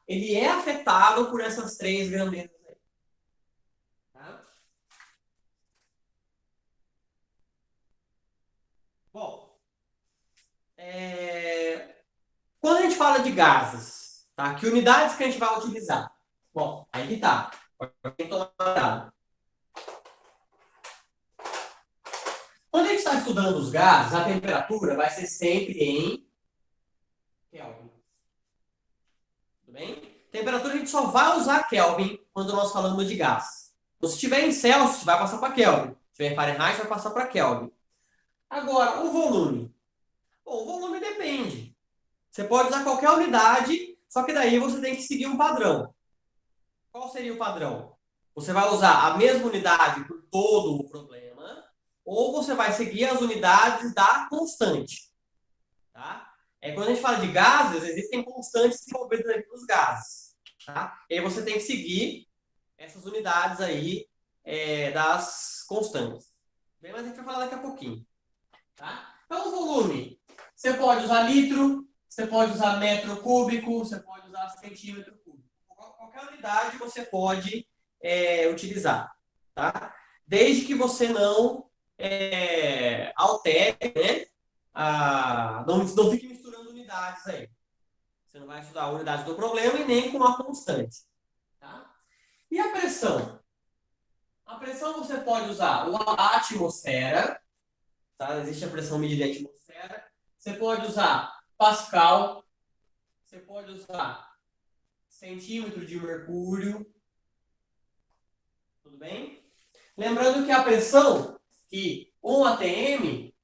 ele é afetado por essas 3 grandezas aí. Tá? Bom, quando a gente fala de gases, tá? Que unidades que a gente vai utilizar? Bom, aí que tá. Quando a gente está estudando os gases, a temperatura vai ser sempre em Kelvin. Tudo bem? Temperatura a gente só vai usar Kelvin quando nós falamos de gás. Então, se estiver em Celsius, vai passar para Kelvin. Se estiver em Fahrenheit, vai passar para Kelvin. Agora, o volume. Bom, o volume depende. Você pode usar qualquer unidade, só que daí você tem que seguir um padrão. Qual seria o padrão? Você vai usar a mesma unidade por todo o problema, ou você vai seguir as unidades da constante. Tá? Quando a gente fala de gases, existem constantes envolvidas aqui nos gases. Tá? E aí você tem que seguir essas unidades aí das constantes. Bem, mas a gente vai falar daqui a pouquinho. Tá? Então, o volume. Você pode usar litro, você pode usar metro cúbico, você pode usar centímetro cúbico. Qualquer unidade você pode utilizar. Tá? Desde que você não altere, né? Não fique misturando unidades aí. Você não vai estudar a unidade do problema e nem com a constante. Tá? E a pressão? A pressão você pode usar a atmosfera. Tá? Existe a pressão medida em atmosfera. Você pode usar Pascal. Você pode usar centímetro de mercúrio. Tudo bem? Lembrando que a pressão, que 1 atm,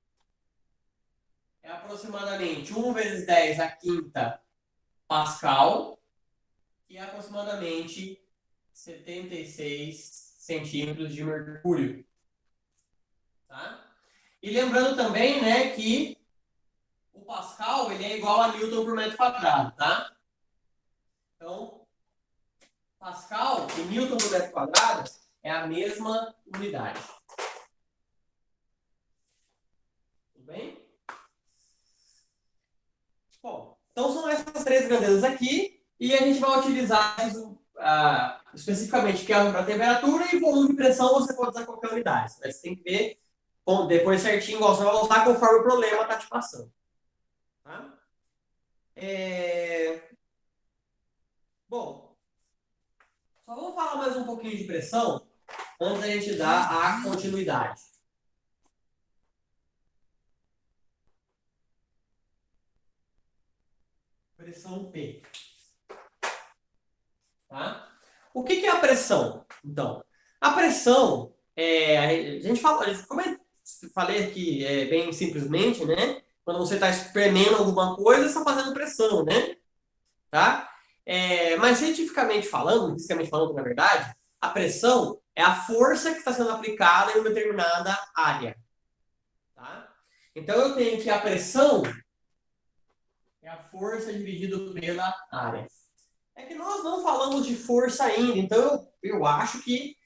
é aproximadamente 1 vezes 10 a quinta Pascal, que é aproximadamente 76 centímetros de mercúrio. Tá? E lembrando também, né, que o Pascal ele é igual a Newton por metro quadrado, tá? Então, Pascal e Newton por metro quadrado é a mesma unidade. Tudo bem? Bom, então são essas três grandezas aqui e a gente vai utilizar especificamente que é para temperatura e volume de pressão você pode usar qualquer unidade. Mas você tem que ver depois certinho, igual você vai usar conforme o problema está te passando. Tá? Bom, só vamos falar mais um pouquinho de pressão antes da gente dar a continuidade. Pressão P. Tá? O que é a pressão? Então, a pressão, a gente fala, como eu falei aqui bem simplesmente, né? Quando você está espremendo alguma coisa, você está fazendo pressão, né? Tá? Mas cientificamente falando, fisicamente falando, na verdade, a pressão é a força que está sendo aplicada em uma determinada área. Tá? Então, eu tenho que a pressão é a força dividido pela área. É que nós não falamos de força ainda, então eu acho que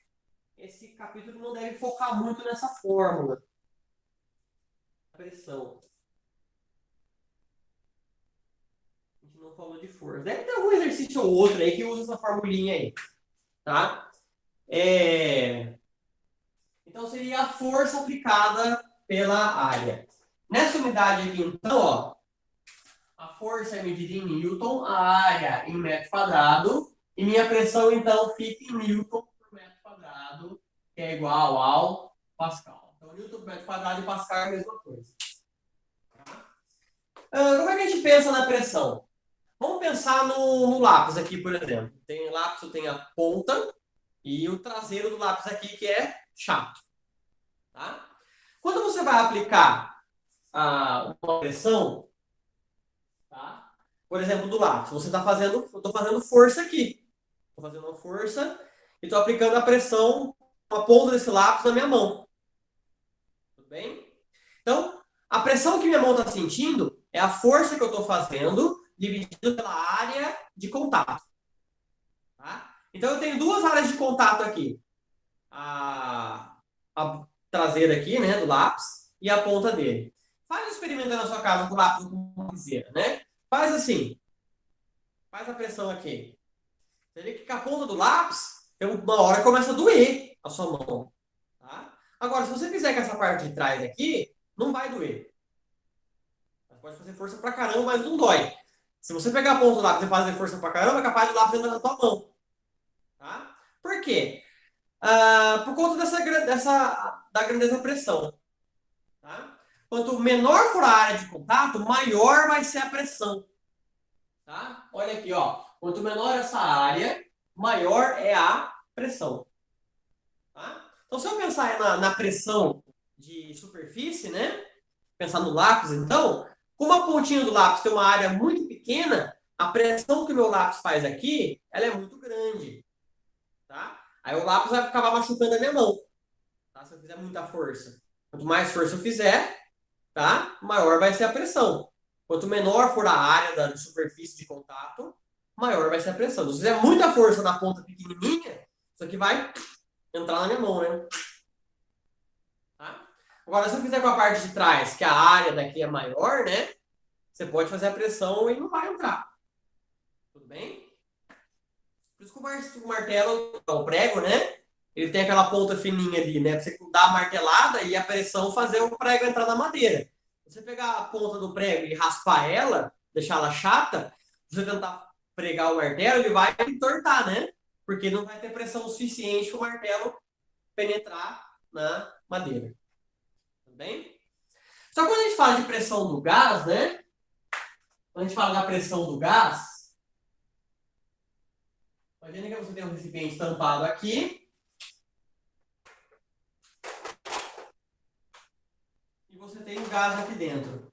esse capítulo não deve focar muito nessa fórmula. Pressão. A gente não falou de força. Deve ter algum exercício ou outro aí que usa essa formulinha aí. Tá? Então seria a força aplicada pela área. Nessa unidade aqui, então, ó, a força é medida em Newton, a área em metro quadrado, e minha pressão, então, fica em Newton por metro quadrado, que é igual ao Pascal. Então, Newton por metro quadrado e Pascal é a mesma coisa. Como é que a gente pensa na pressão? Vamos pensar no lápis aqui, por exemplo. Tem lápis, tem a ponta e o traseiro do lápis aqui, que é chato. Tá? Quando você vai aplicar uma pressão, tá? Por exemplo, do lápis, eu estou fazendo força aqui. Estou fazendo uma força e estou aplicando a pressão com a ponta desse lápis na minha mão. Tudo bem? Então, a pressão que minha mão está sentindo é a força que eu estou fazendo dividido pela área de contato. Tá? Então, eu tenho duas áreas de contato aqui. A traseira aqui, né, do lápis, e a ponta dele. Faz um experimento na sua casa com o lápis com uma lapiseira, né? Faz assim. Faz a pressão aqui. Você vê que a ponta do lápis, uma hora começa a doer a sua mão. Tá? Agora, se você fizer com essa parte de trás aqui, não vai doer. Você pode fazer força pra caramba, mas não dói. Se você pegar a ponta do lápis e fazer força pra caramba, é capaz do lápis entrar na tua mão. Tá? Por quê? Por conta da grandeza da pressão. Tá? Quanto menor for a área de contato, maior vai ser a pressão. Tá? Olha aqui, ó. Quanto menor essa área, maior é a pressão. Tá? Então, se eu pensar na pressão de superfície, né? pensar no lápis, então, como a pontinha do lápis tem uma área muito pequena, a pressão que o meu lápis faz aqui, ela é muito grande. Tá? Aí o lápis vai acabar machucando a minha mão. Tá? Se eu fizer muita força. Quanto mais força eu fizer, tá? Maior vai ser a pressão. Quanto menor for a área da superfície de contato, maior vai ser a pressão. Se eu fizer muita força na ponta pequenininha, isso aqui vai entrar na minha mão, né? Tá? Agora, se eu fizer com a parte de trás, que a área daqui é maior, né? Você pode fazer a pressão e não vai entrar. Tudo bem? Por isso que o martelo, o prego, né? Ele tem aquela ponta fininha ali, né? Pra você dar a martelada e a pressão fazer o prego entrar na madeira. Se você pegar a ponta do prego e raspar ela, deixar ela chata, se você tentar pregar o martelo, ele vai entortar, né? Porque não vai ter pressão suficiente para o martelo penetrar na madeira. Tudo bem? Só que quando a gente fala de pressão do gás, né? Quando a gente fala da pressão do gás, imagina que você tem um recipiente tampado aqui. E você tem o gás aqui dentro.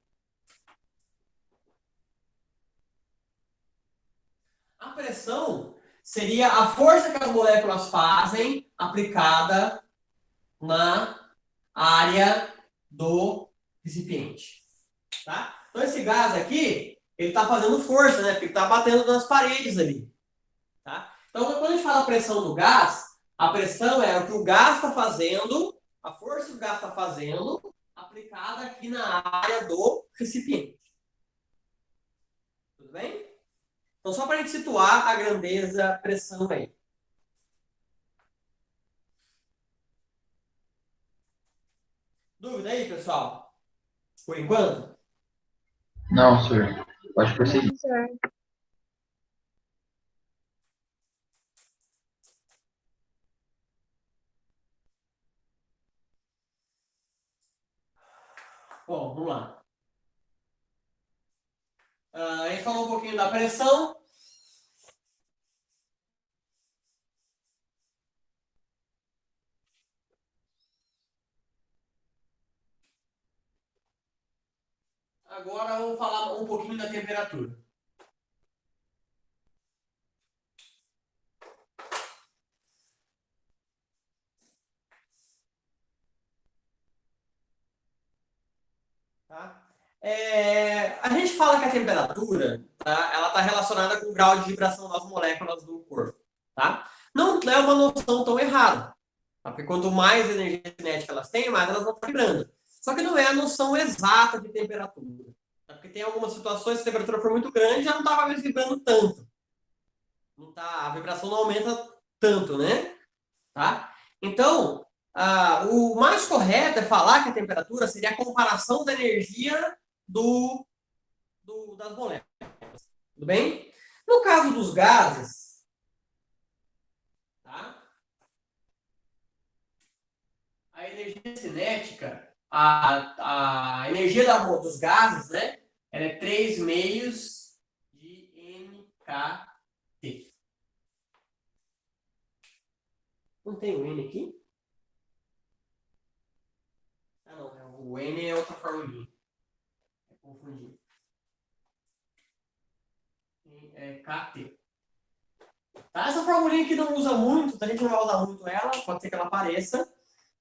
A pressão seria a força que as moléculas fazem aplicada na área do recipiente. Tá? Então esse gás aqui, ele está fazendo força, né? Porque ele está batendo nas paredes ali. Tá? Então quando a gente fala pressão do gás, a pressão é o que o gás está fazendo, a força que o gás está fazendo, aplicada aqui na área do recipiente. Tudo bem? Então, só para a gente situar a grandeza, pressão aí. Dúvida aí, pessoal? Por enquanto? Não, senhor. Pode prosseguir. Professor, Bom, vamos lá. A gente falou um pouquinho da pressão. Agora vamos falar um pouquinho da temperatura. Tá? A gente fala que a temperatura, tá, ela está relacionada com o grau de vibração das moléculas do corpo. Tá? Não é uma noção tão errada. Tá? Porque quanto mais energia cinética elas têm, mais elas vão estar vibrando. Só que não é a noção exata de temperatura. Tá? Porque tem algumas situações que a temperatura for muito grande já não estava mais vibrando tanto. Não tá, a vibração não aumenta tanto, né? Tá? Então, o mais correto é falar que a temperatura seria a comparação da energia das moléculas. Tudo bem? No caso dos gases, tá? A energia cinética, a energia dos gases, né? Ela é 3 meios de nkt. Não tem o N aqui? Ah, não. O N é outra formulinha. Confundi. É KT. Tá? Essa formulinha que não usa muito, a gente não vai usar muito ela, pode ser que ela apareça,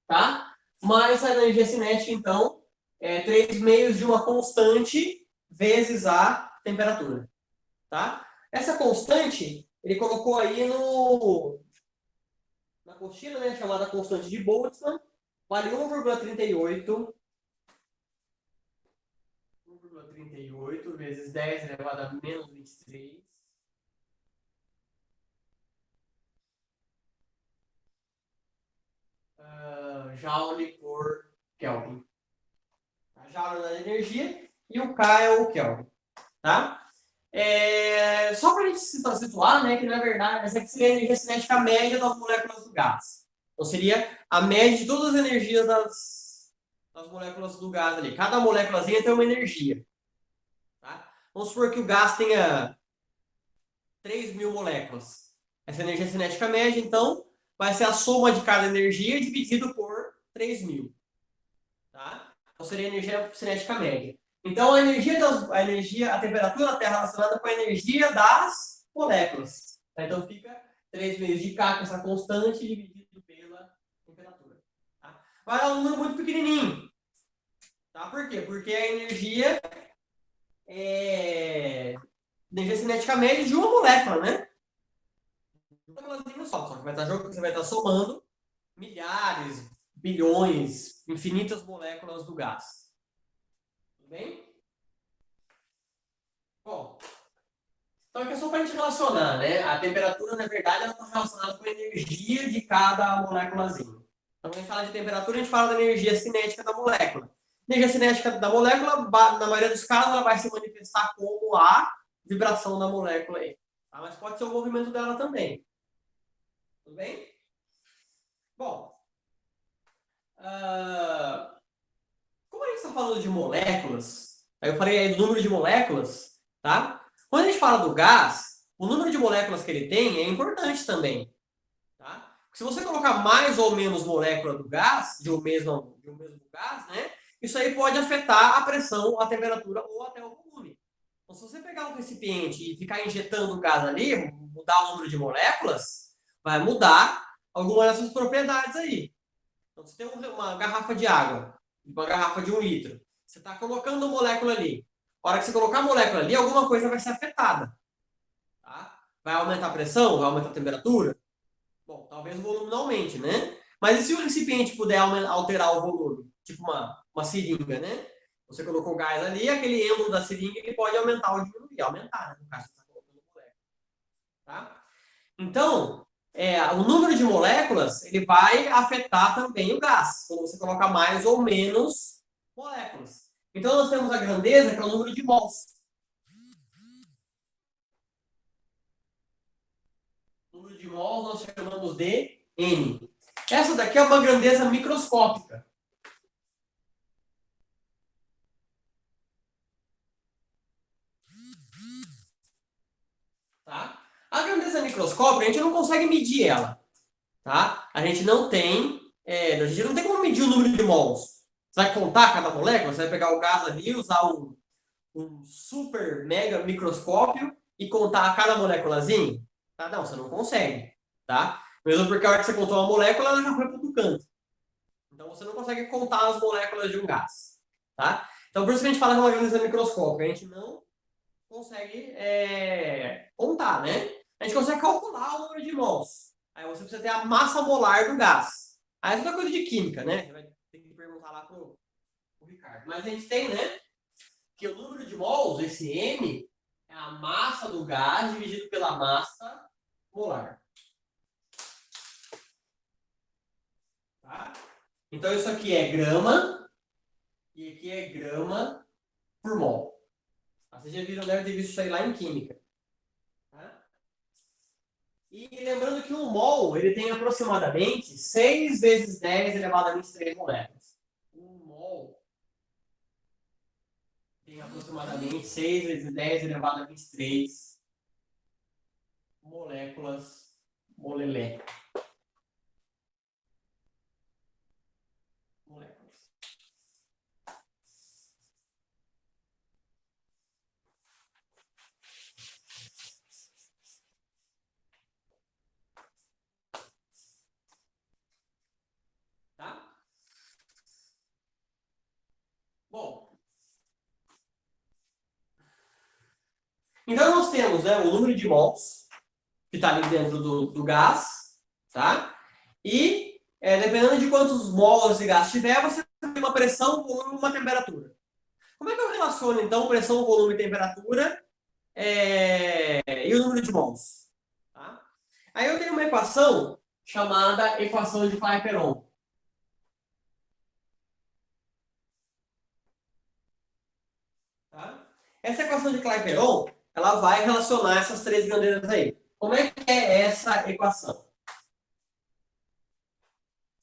tá? Mas a energia cinética, então, é 3 meios de uma constante vezes a temperatura, tá? Essa constante, ele colocou aí na apostila, né, chamada constante de Boltzmann, vale 1,38 vezes 10 elevado a menos 23 joule por Kelvin. A joule é a energia e o K é o Kelvin. Tá? Só para a gente se situar, né, que na verdade essa aqui seria a energia cinética média das moléculas do gás. Então seria a média de todas as energias das moléculas do gás ali. Cada moléculazinha tem uma energia. Tá? Vamos supor que o gás tenha 3.000 moléculas. Essa energia cinética média, então, vai ser a soma de cada energia dividido por 3.000. Tá? seria a energia cinética média. Então, a temperatura da Terra relacionada com a energia das moléculas. Então, fica 3 vezes de K, com essa constante, dividido pela temperatura. Tá? Vai dar um número muito pequenininho. Tá? Por quê? Porque a energia cinética média de uma molécula, né? Uma molécula só que você vai estar somando milhares, bilhões, infinitas moléculas do gás. Tudo bem? Bom, então aqui é só para a gente relacionar, né? A temperatura, na verdade, ela está relacionada com a energia de cada moléculazinha. Então, quando a gente fala de temperatura, a gente fala da energia cinética da molécula. A energia cinética da molécula, na maioria dos casos, ela vai se manifestar como a vibração da molécula aí. Tá? Mas pode ser o movimento dela também. Tudo bem? Bom, como a gente está falando de moléculas, aí eu falei aí do número de moléculas, tá? Quando a gente fala do gás, o número de moléculas que ele tem é importante também, tá? Se você colocar mais ou menos molécula do gás, de um mesmo gás, né? Isso aí pode afetar a pressão, a temperatura ou até o volume. Então, se você pegar um recipiente e ficar injetando gás ali, mudar o número de moléculas, vai mudar algumas dessas propriedades aí. Então, você tem uma garrafa de água, uma garrafa de 1 litro. Você está colocando a molécula ali. A hora que você colocar a molécula ali, alguma coisa vai ser afetada. Tá? Vai aumentar a pressão? Vai aumentar a temperatura? Bom, talvez o volume não aumente, né? Mas e se o recipiente puder alterar o volume? Tipo uma seringa, né? Você colocou gás ali, aquele êmbolo da seringa ele pode aumentar ou diminuir. Aumentar, né? No caso, você está colocando molécula. Tá? Então, o número de moléculas ele vai afetar também o gás, quando você colocar mais ou menos moléculas. Então, nós temos a grandeza, que é o número de mols. O número de mols nós chamamos de N. Essa daqui é uma grandeza microscópica. Tá? A grandeza microscópica, a gente não consegue medir ela. Tá? A gente não tem como medir o número de mols. Você vai contar cada molécula? Você vai pegar o gás ali, usar um super mega microscópio e contar cada moléculazinha? Tá? Não, você não consegue. Tá? Mesmo porque a hora que você contou uma molécula, ela já foi para outro canto. Então você não consegue contar as moléculas de um gás. Tá? Então por isso que a gente fala que é uma grandeza microscópica. A gente não consegue contar, né? A gente consegue calcular o número de mols. Aí você precisa ter a massa molar do gás. Aí é outra coisa de química, né? Você vai ter que perguntar lá pro Ricardo. Mas a gente tem, né? Que o número de mols, esse M, é a massa do gás dividido pela massa molar. Tá? Então isso aqui é grama e aqui é grama por mol. Vocês já viram, devem ter visto isso aí lá em química. Tá? E lembrando que um mol ele tem aproximadamente 6 vezes 10 elevado a 23 moléculas. Um mol tem aproximadamente 6 vezes 10 elevado a 23 moléculas molelé. Tá? Bom, então nós temos, né, o número de mols que está ali dentro do gás, tá? E dependendo de quantos mols de gás tiver, você tem uma pressão, volume e uma temperatura. Como é que eu relaciono, então, pressão, volume e temperatura e o número de mols? Tá? Aí eu tenho uma equação chamada equação de Clapeyron. Tá? Essa equação de Clapeyron, ela vai relacionar essas três grandezas aí. Como é que é essa equação?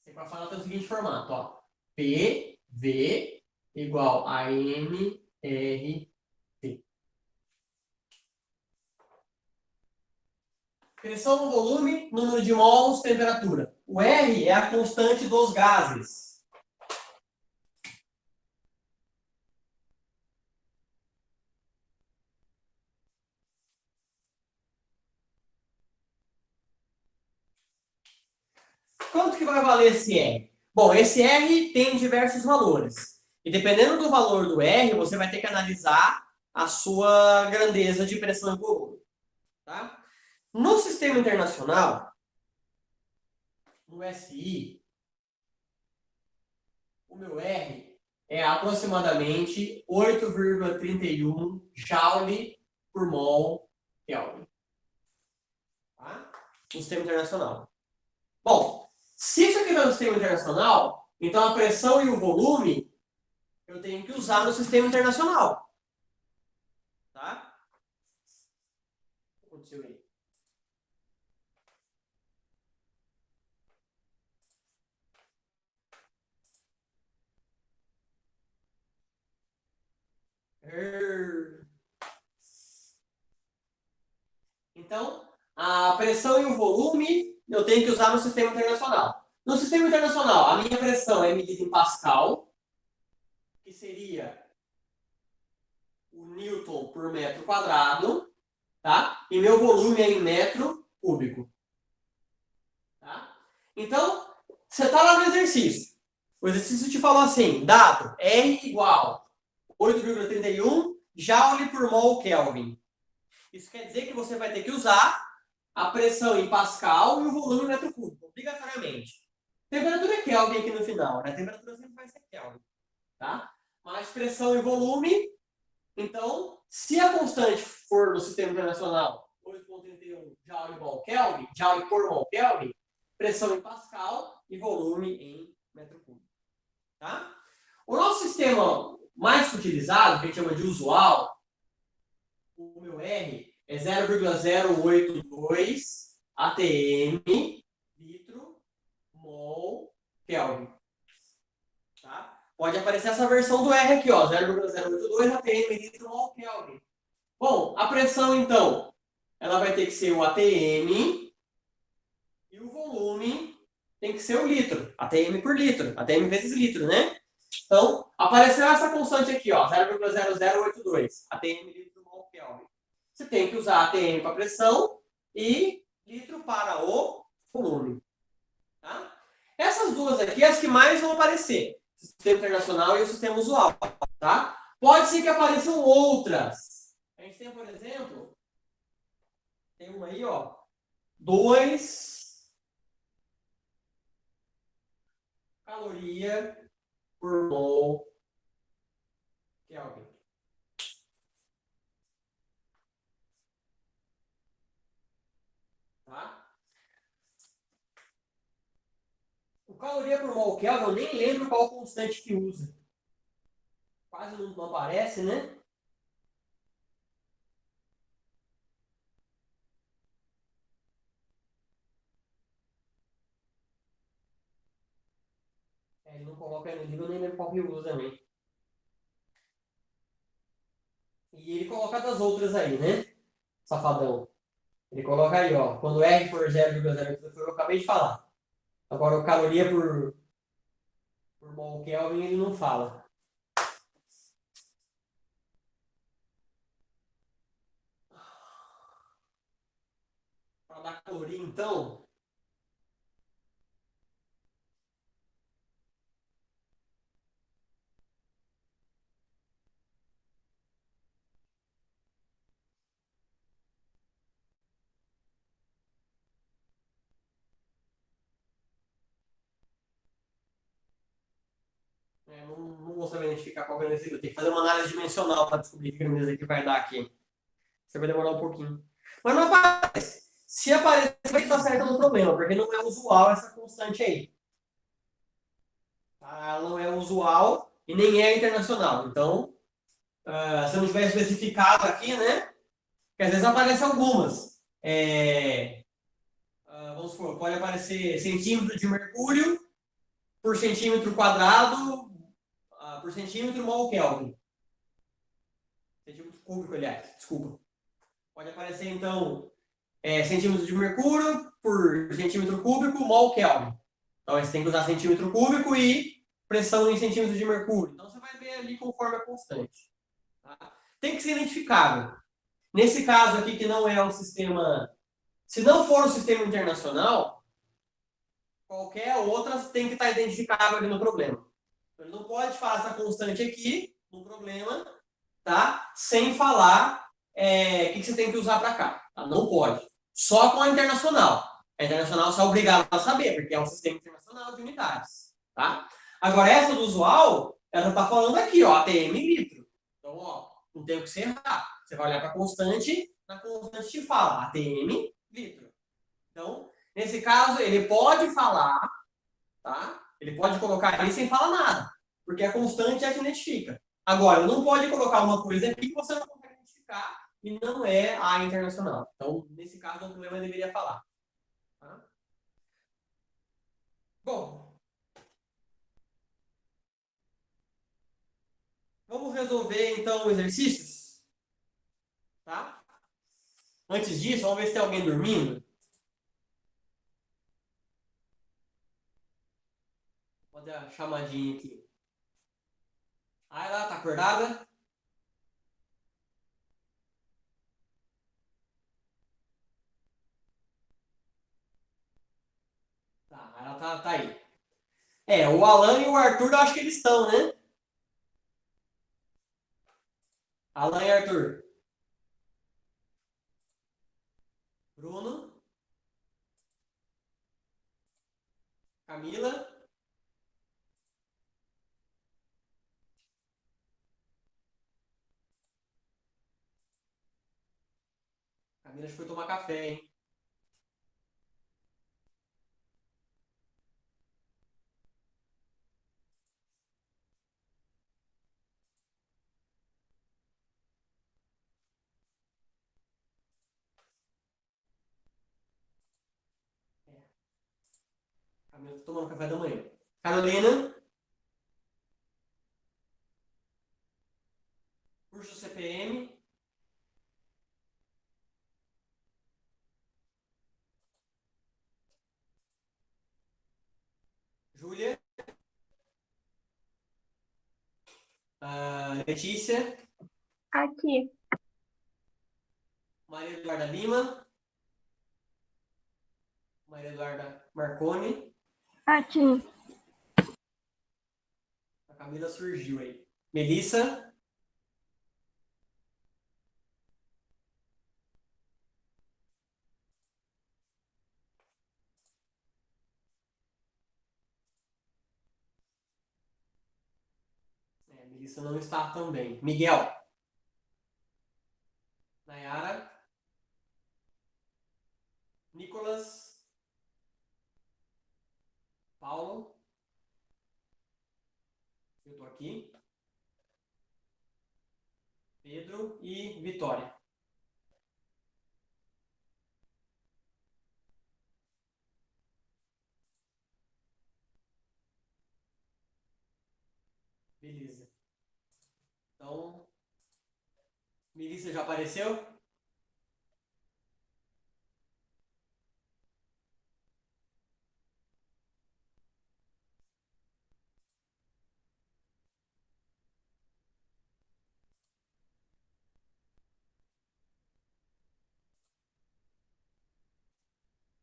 Essa equação tem o seguinte formato, ó. PV igual a nRT. Pressão, volume, número de mols, temperatura. O R é a constante dos gases. Quanto que vai valer esse R? Bom, esse R tem diversos valores. E dependendo do valor do R, você vai ter que analisar a sua grandeza de pressão e volume. Tá? No sistema internacional, no SI, o meu R é aproximadamente 8,31 Joule por mol Kelvin. Tá? No sistema internacional. Bom, se isso aqui está no sistema internacional, então a pressão e o volume eu tenho que usar no sistema internacional. Tá? O que aconteceu aí? Então, a pressão e o volume eu tenho que usar no sistema internacional. No sistema internacional, a minha pressão é medida em Pascal, que seria o Newton por metro quadrado, tá? E meu volume é em metro cúbico. Tá? Então, você está lá no exercício. O exercício te falou assim, dado R igual 8,31 Joule por mol Kelvin. Isso quer dizer que você vai ter que usar a pressão em Pascal e o volume em metro cúbico, obrigatoriamente. Temperatura é Kelvin aqui no final, né? A temperatura sempre vai ser Kelvin, tá? Mas pressão e volume, então, se a constante for no sistema internacional 8,31 Joule por Kelvin, Joule por mol Kelvin, pressão em Pascal e volume em metro cúbico, tá? O nosso sistema mais utilizado, que a gente chama de usual, o meu R é 0,082 atm litro mol Kelvin. Tá? Pode aparecer essa versão do R aqui, ó, 0,082 atm litro mol Kelvin. Bom, a pressão então, ela vai ter que ser o atm e o volume tem que ser o litro, atm por litro, atm vezes litro, né? Então, apareceu essa constante aqui, ó, 0,0082 atm litro mol Kelvin. Você tem que usar atm para pressão e litro para o volume. Tá? Essas duas aqui as que mais vão aparecer. O sistema internacional e o sistema usual. Tá? Pode ser que apareçam outras. A gente tem, por exemplo, tem uma aí, ó, 2 caloria por mol Kelvin. Tá? O caloria por mol Kelvin, eu nem lembro qual constante que usa. Quase não aparece, né? Ele não coloca aí no livro, eu nem lembro qual que usa também. E ele coloca das outras aí, né? Safadão. Ele coloca aí, ó. Quando R for 0,0, eu acabei de falar. Agora, o caloria por mol Kelvin, ele não fala. Para dar caloria, então, não vou saber identificar qual grandeza aqui. Eu tenho que fazer uma análise dimensional para descobrir que grandeza que vai dar aqui. Você vai demorar um pouquinho. Mas não aparece. Se aparecer, vai estar certo no problema, porque não é usual essa constante aí. Ela não é usual e nem é internacional. Então, se eu não tiver especificado aqui, né? Porque às vezes aparecem algumas. Vamos supor, pode aparecer centímetro de mercúrio por centímetro quadrado por centímetro mol Kelvin. Centímetro cúbico, aliás, desculpa. Pode aparecer, então, centímetro de mercúrio por centímetro cúbico mol Kelvin. Então, você tem que usar centímetro cúbico e pressão em centímetros de mercúrio. Então, você vai ver ali conforme a constante. Tá? Tem que ser identificável. Nesse caso aqui, que não é um sistema... Se não for um sistema internacional, qualquer outra tem que estar identificável ali no problema. Então, ele não pode falar essa constante aqui no problema, tá? Sem falar o que você tem que usar para cá. Tá? Não pode. Só com a internacional. A internacional você é obrigado a saber, porque é um sistema internacional de unidades. Tá? Agora, essa do usual, ela está falando aqui, ó, ATM litro. Então, ó, não tem o que você errar. Você vai olhar para a constante, na constante te fala ATM litro. Então, nesse caso, ele pode falar, tá? Ele pode colocar ali sem falar nada, porque a constante é a que identifica. Agora, não pode colocar uma coisa aqui que você não consegue identificar e não é a internacional. Então, nesse caso, o problema deveria falar. Tá? Bom, vamos resolver então exercícios, tá? Antes disso, vamos ver se tem alguém dormindo. Vou fazer a chamadinha aqui. Ah, ela tá acordada? Tá, ela tá aí. O Alan e o Arthur, eu acho que eles estão, né? Alan e Arthur. Bruno. Camila. Camila acho que foi tomar café, hein? Camila tá tomando café da manhã. Carolina. Curso CPM. Júlia. Letícia. Aqui. Maria Eduarda Lima. Maria Eduarda Marconi. Aqui. A Camila surgiu aí. Melissa. Melissa não está também. Miguel. Nayara. Nicolas. Paulo. Eu tô aqui. Pedro e Vitória. Beleza. Então, Melissa já apareceu?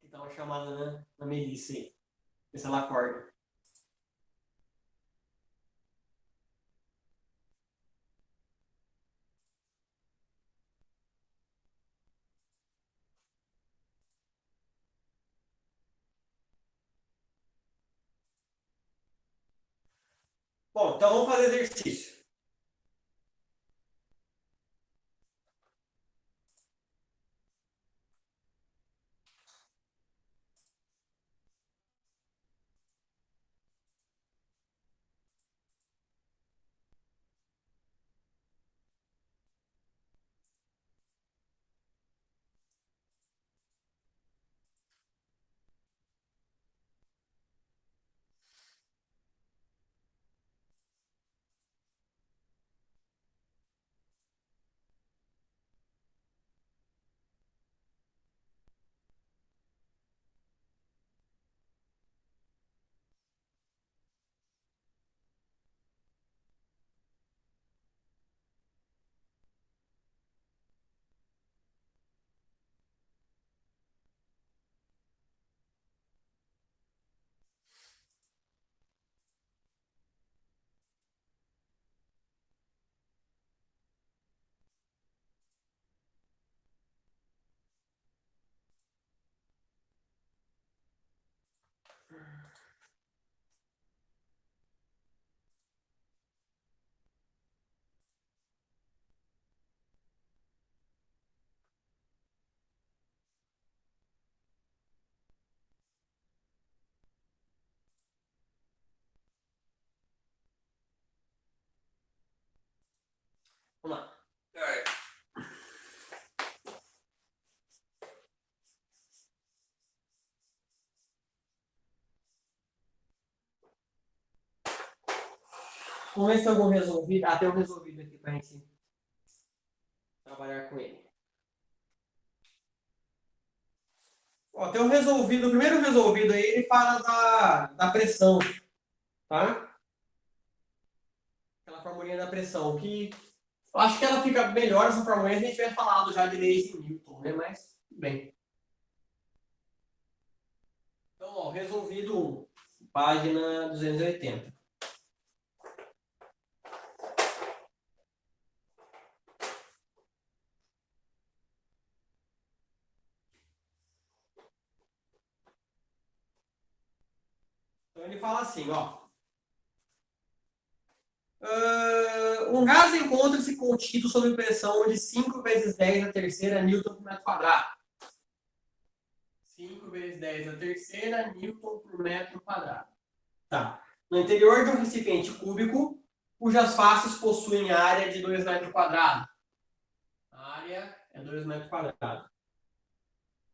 Que tá uma chamada, né? Na Melissa aí. Ver se ela acorda. Bom, então vamos fazer exercício. Vamos ver se tem algum resolvido. Ah, tem um resolvido aqui pra gente trabalhar com ele. Ó, tem um resolvido, o primeiro resolvido aí, ele fala da pressão, tá? Aquela formulinha da pressão, que eu acho que ela fica melhor essa formulinha se a gente tiver falado já de leis de Newton, né? Mas, tudo bem. Então, ó, resolvido 1, página 280. Então, ele fala assim, ó. Um gás encontra-se contido sob pressão de 5 vezes 10 a terceira Newton por metro quadrado. 5 vezes 10 a terceira Newton por metro quadrado. Tá. No interior de um recipiente cúbico, cujas faces possuem área de 2 metros quadrados. A área é 2 metros quadrados.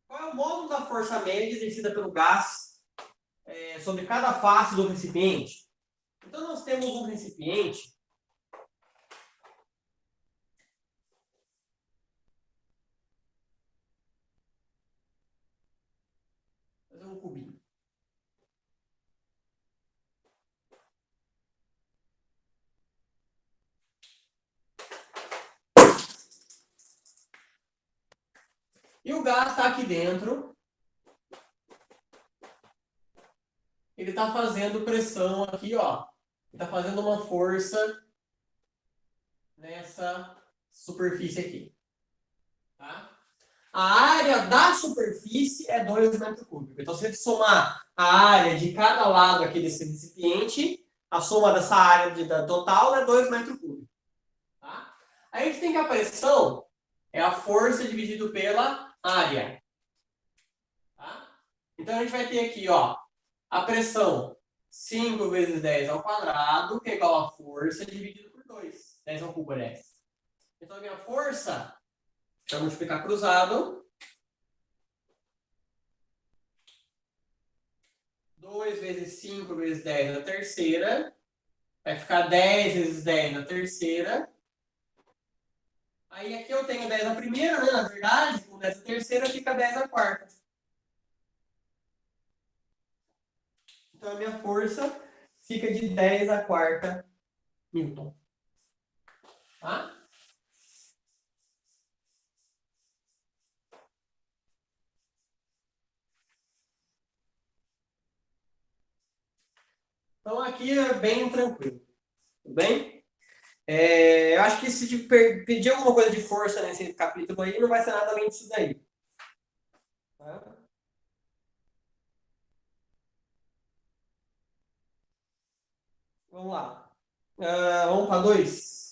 Qual é o módulo da força média exercida pelo gás sobre cada face do recipiente? Então, nós temos um recipiente. Vou fazer um cubinho. E o gás está aqui dentro. Ele está fazendo pressão aqui, ó. Ele está fazendo uma força nessa superfície aqui. Tá? A área da superfície é 2 metros cúbicos. Então, se você somar a área de cada lado aqui desse recipiente, a soma dessa área da total é 2 metros cúbicos. Tá? Aí a gente tem que a pressão é a força dividido pela área. Tá? Então, a gente vai ter aqui, ó, a pressão 5 vezes 10 ao quadrado, que é igual a força dividido por 2. 10 ao cubo é 10. Então, a minha força, deixa eu multiplicar cruzado. 2 vezes 5 vezes 10 na terceira. Vai ficar 10 vezes 10 na terceira. Aí aqui eu tenho 10 na primeira, né? Na verdade, com 10 na terceira fica 10 na quarta. Então a minha força fica de 10 a quarta Newton. Tá? Então aqui é bem tranquilo. Tudo bem? Eu acho que se pedir alguma coisa de força nesse capítulo aí, não vai ser nada além disso daí. Tá? Vamos lá. Vamos para 2.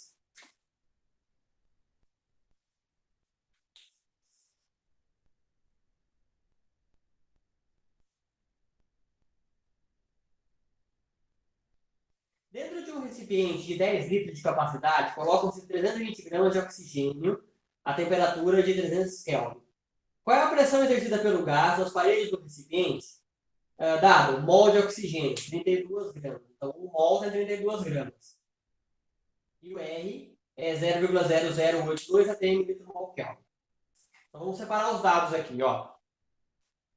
Dentro de um recipiente de 10 litros de capacidade, colocam-se 320 gramas de oxigênio a temperatura de 300 Kelvin. Qual é a pressão exercida pelo gás nas paredes do recipiente? Dado, mol de oxigênio, 32 gramas. Então, o mol é 32 gramas. E o R é 0,0082 atm litro mol Kelvin. Então, vamos separar os dados aqui, ó.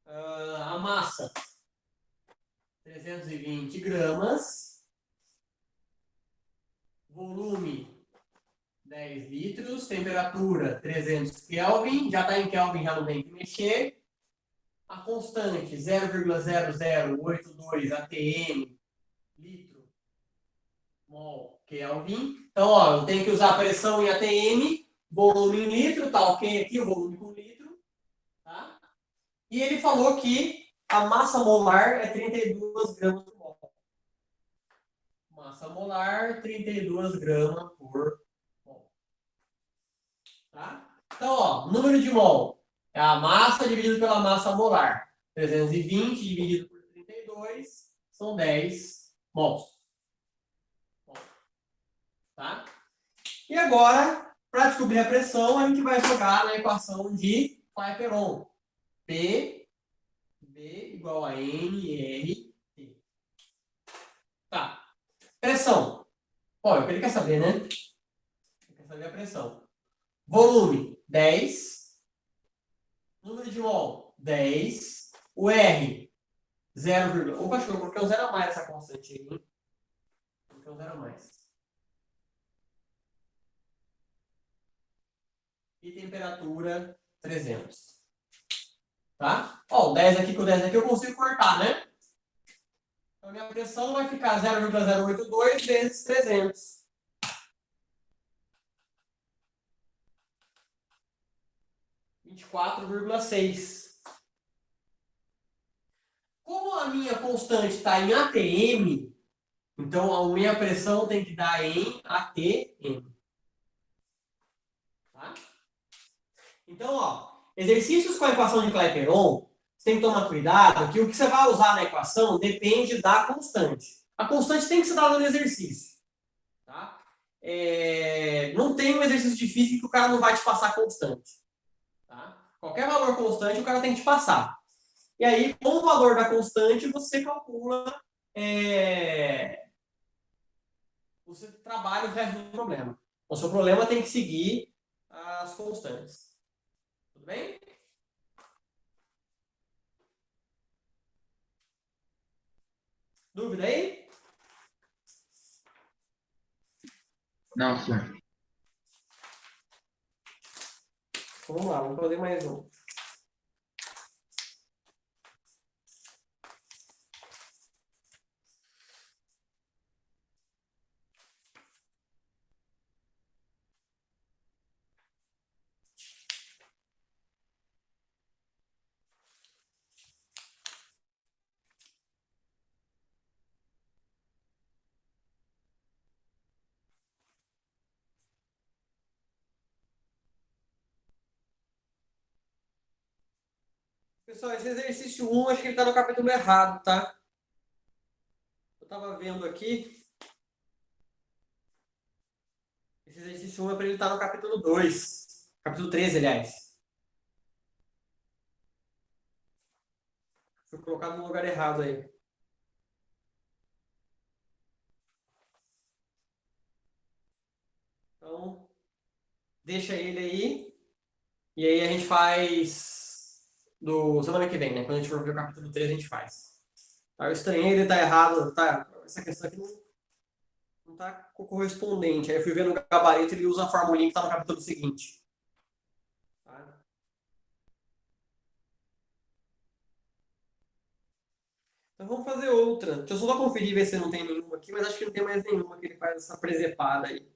A massa, 320 gramas. Volume, 10 litros. Temperatura, 300 Kelvin. Já está em Kelvin, já não tem que mexer. A constante, 0,0082 atm litro mol Kelvin. Então, ó, eu tenho que usar a pressão em atm, volume em litro, tá ok aqui, o volume com litro. Tá? E ele falou que a massa molar é 32 gramas por mol. Massa molar, 32 gramas por mol. Tá? Então, ó, número de mol é a massa dividido pela massa molar. 320 dividido por 32 são 10 mols. Tá? E agora, para descobrir a pressão, a gente vai jogar na equação de Clapeyron. P, B igual a N, R, T. Tá. Pressão. Ó, é o que ele quer saber, né? Ele quer saber a pressão. Volume, 10. Número de mol, 10. O R, 0, opa, acho que eu coloquei um 0 a mais essa constante aí, hein? Coloquei um 0 a mais. E temperatura, 300. Tá? Ó, o 10 aqui com o 10 aqui eu consigo cortar, né? Então, a minha pressão vai ficar 0,082 vezes 300. 24,6. Como a minha constante está em ATM, então a minha pressão tem que dar em ATM. Tá? Então, ó, exercícios com a equação de Clapeyron, você tem que tomar cuidado que o que você vai usar na equação depende da constante. A constante tem que ser dada no exercício. Tá? Não tem um exercício difícil que o cara não vai te passar constante. Tá? Qualquer valor constante o cara tem que te passar. E aí, com o valor da constante, você calcula, você trabalha o resto do problema. O seu problema tem que seguir as constantes. Tudo bem? Dúvida aí? Não, senhor. Vamos lá, vamos fazer mais um. Pessoal, esse exercício 1, acho que ele está no capítulo errado, tá? Eu estava vendo aqui. Esse exercício 1 é para ele estar no capítulo 2. Capítulo 13, aliás. Foi colocado no lugar errado aí. Então, deixa ele aí. E aí a gente faz do semana que vem, né? Quando a gente for ver o capítulo 3, a gente faz. Tá, eu estranhei, ele tá errado. Tá, essa questão aqui não tá correspondente. Aí eu fui ver no gabarito, ele usa a formulinha que tá no capítulo seguinte. Tá? Então vamos fazer outra. Deixa eu só conferir, ver se não tem nenhuma aqui, mas acho que não tem mais nenhuma que ele faz essa presepada aí.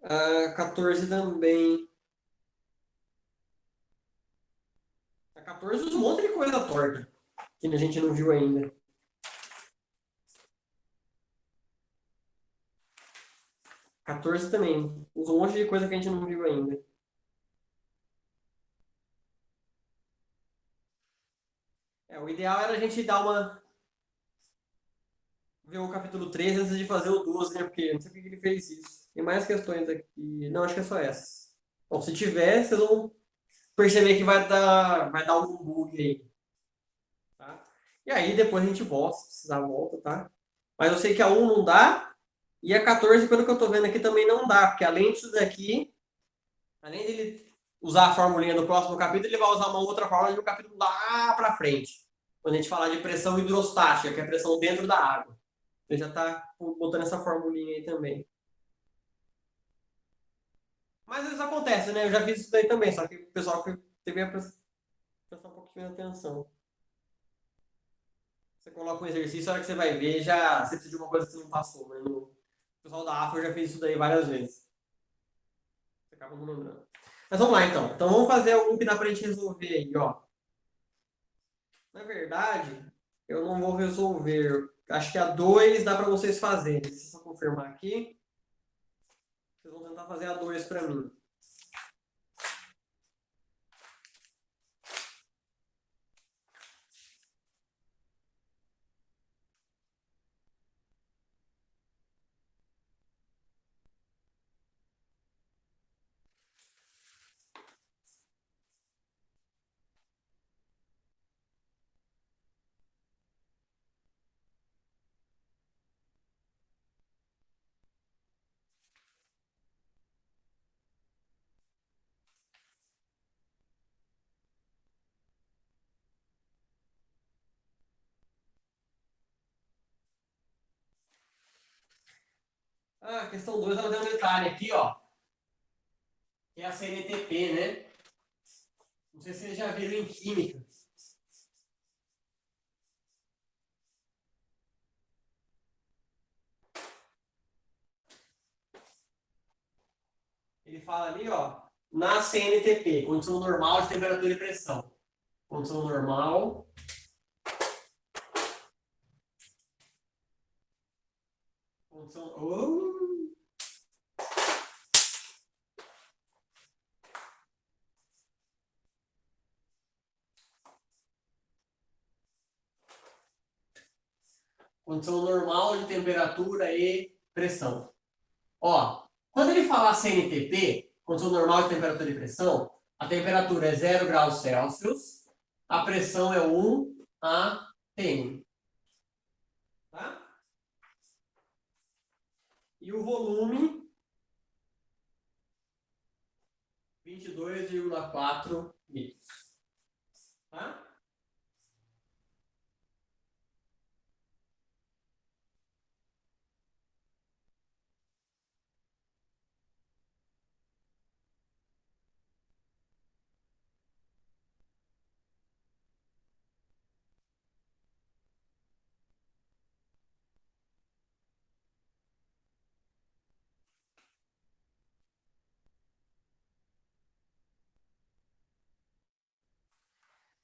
A 14 também. A 14 usa um monte de coisa torta que a gente não viu ainda. 14 também. Usa um monte de coisa que a gente não viu ainda. O ideal era a gente dar uma. Ver o capítulo 3 antes de fazer o 12, né? Porque não sei por que ele fez isso. Tem mais questões aqui. Não, acho que é só essas. Bom, se tiver, vocês vão perceber que vai dar um bug aí. Tá? E aí depois a gente volta, se precisar volta, tá? Mas eu sei que a 1 não dá. E a 14, pelo que eu tô vendo aqui, também não dá. Porque além disso daqui, além dele usar a formulinha do próximo capítulo, ele vai usar uma outra fórmula no capítulo lá pra frente. Quando a gente falar de pressão hidrostática, que é a pressão dentro da água. Ele já está botando essa formulinha aí também. Mas isso acontece, né? Eu já fiz isso daí também, só que o pessoal teve a prestar um pouquinho de atenção. Você coloca um exercício, a hora que você vai ver, já você precisa de uma coisa que você não passou. Mas o pessoal da AFA já fez isso daí várias vezes. Você acaba não lembrando. Mas vamos lá, então. Então vamos fazer algum que dá pra gente resolver aí, ó. Na verdade, eu não vou resolver. Acho que a 2 dá pra vocês fazerem. Deixa eu só confirmar aqui. Vocês vão tentar fazer a 2 pra mim. Ah, a questão 2 ela tem um detalhe aqui, ó. Que é a CNTP, né? Não sei se vocês já viram em química. Ele fala ali, ó, na CNTP, condição normal de temperatura e pressão. Condição normal. Condição. Condição normal de temperatura e pressão. Ó, quando ele falar CNTP, condição normal de temperatura e pressão, a temperatura é 0 graus Celsius, a pressão é 1 atm. Tá? E o volume, 22,4 litros. Tá?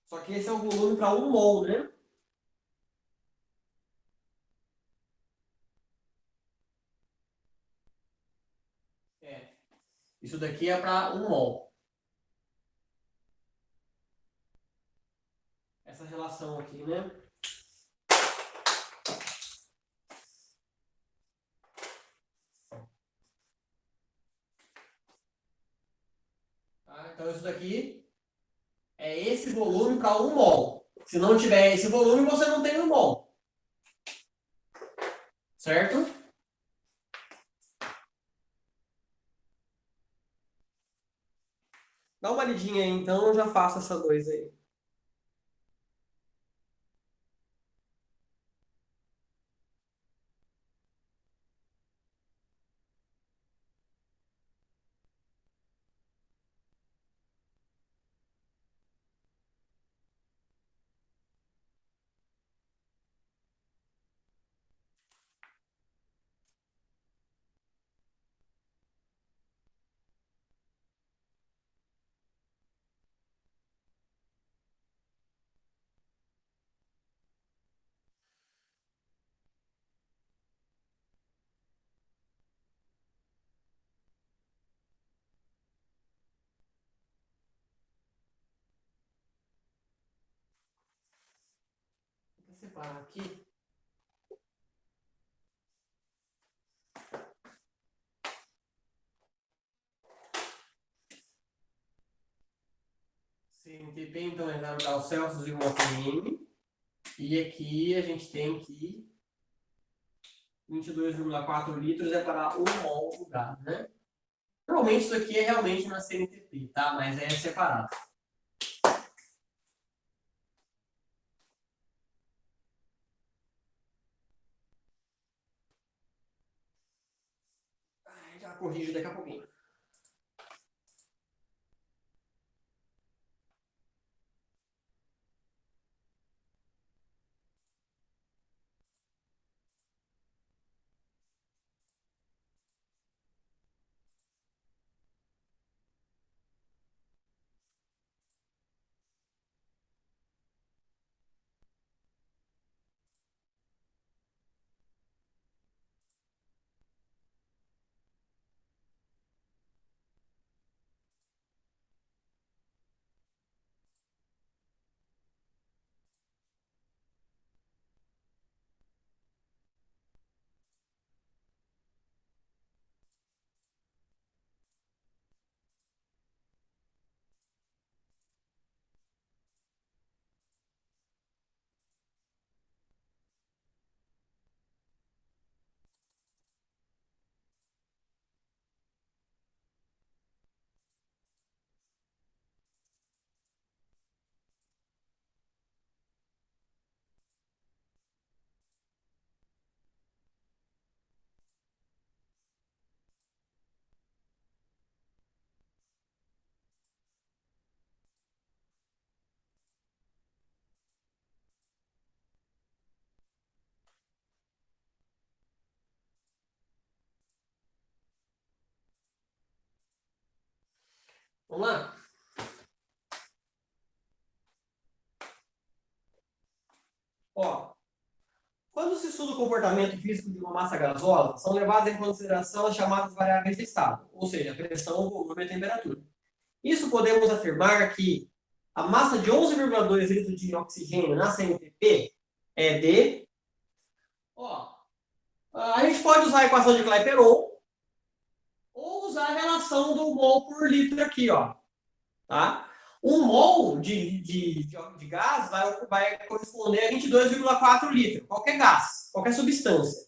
Só que esse é o volume para 1 mol, né? É. Isso daqui é para 1 mol. Essa relação aqui, né? Tá? Então isso daqui é esse volume para 1 mol. Se não tiver esse volume, você não tem 1 mol. Certo? Dá uma lidinha aí, então, eu já faço essa 2 aí. Vou separar aqui. CNTP, então, é 0 graus Celsius e 1 atm. E aqui a gente tem que 22,4 litros é para 1 mol do gás, né? Normalmente isso aqui é realmente na CNTP, tá? Mas é separado. Já corrijo daqui a pouquinho. Vamos lá? Ó, quando se estuda o comportamento físico de uma massa gasosa, são levadas em consideração as chamadas variáveis de estado, ou seja, a pressão, o volume e a temperatura. Isso podemos afirmar que a massa de 11,2 litros de oxigênio na CNTP é de... Ó, a gente pode usar a equação de Clapeyron ou usar a relação do mol por litro aqui, ó. Tá? Um mol de gás vai corresponder a 22,4 litros. Qualquer gás, qualquer substância.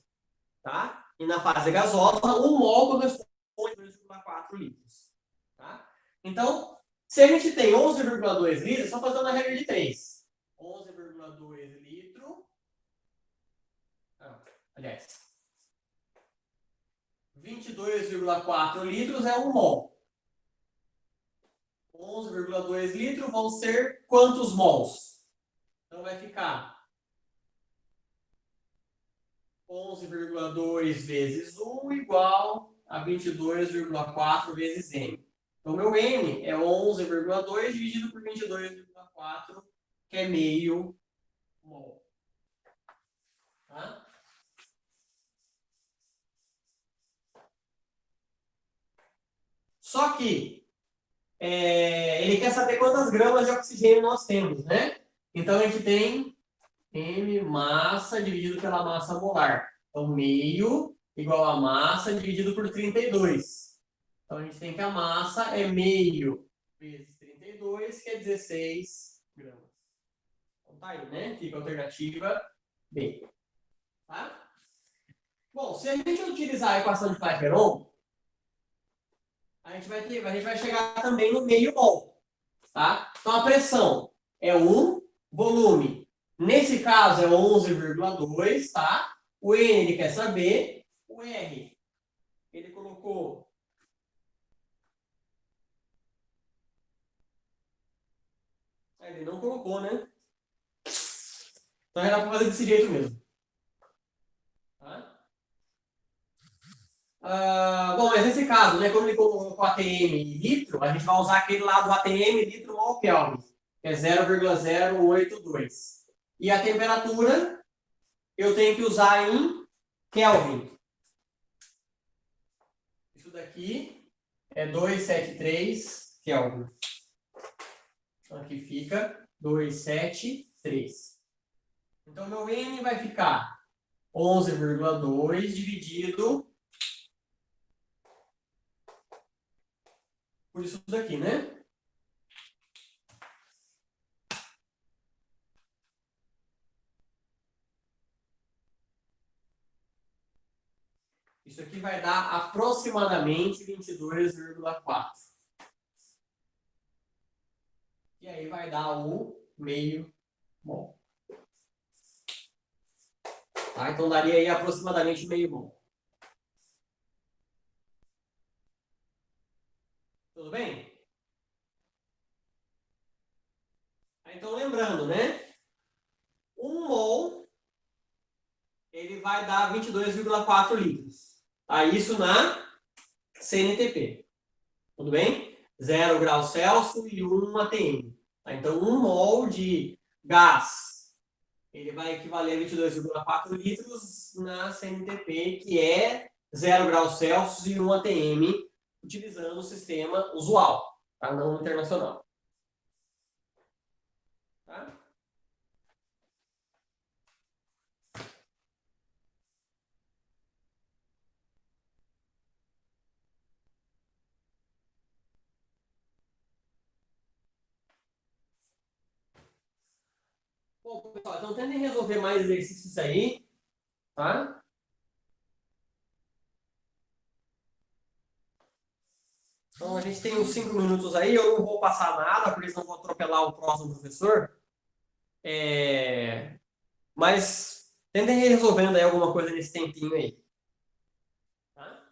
Tá? E na fase gasosa, um mol corresponde a 22,4 litros. Tá? Então, se a gente tem 11,2 litros, só fazendo a regra de 3. 11,2 litros. Aliás, 22,4 litros é um mol. 11,2 litros vão ser quantos mols? Então vai ficar 11,2 vezes 1 igual a 22,4 vezes N. Então, meu N é 11,2 dividido por 22,4, que é meio mol. Tá? Só que ele quer saber quantas gramas de oxigênio nós temos, né? Então, a gente tem M massa dividido pela massa molar. Então, meio igual a massa dividido por 32. Então, a gente tem que a massa é meio vezes 32, que é 16 gramas. Então, tá aí, né? Fica a alternativa B. Tá? Bom, se a gente utilizar a equação de Clapeyron, a gente vai chegar também no meio mol. Tá? Então, a pressão é 1, volume. Nesse caso, é 11,2, tá? O N ele quer saber. O R, ele colocou... Ele não colocou, né? Então, já dá para fazer desse jeito mesmo. Tá? Bom, mas nesse caso, né, como ele colocou ATM em litro, a gente vai usar aquele lá do ATM litro mol Kelvin, que é 0,082. E a temperatura, eu tenho que usar em Kelvin. Isso daqui é 273 Kelvin. Então, aqui fica 273. Então, meu N vai ficar 11,2 dividido por isso daqui, né? Isso aqui vai dar aproximadamente 22,4. E aí vai dar o meio mol. Tá? Então daria aí aproximadamente meio mol. Tudo bem? Então lembrando, né? 1 mol ele vai dar 22,4 litros. Tá? Isso na CNTP. Tudo bem? 0 graus Celsius e 1 atm. Tá? Então, 1 mol de gás, ele vai equivaler a 22,4 litros na CNTP, que é 0 graus Celsius e 1 atm, utilizando o sistema usual, tá? Não internacional. Tá? Bom, pessoal, então tentem resolver mais exercícios aí, tá? Então a gente tem uns 5 minutos aí, eu não vou passar nada, porque senão vou atropelar o próximo professor. Mas tentem ir resolvendo aí alguma coisa nesse tempinho aí. Tá?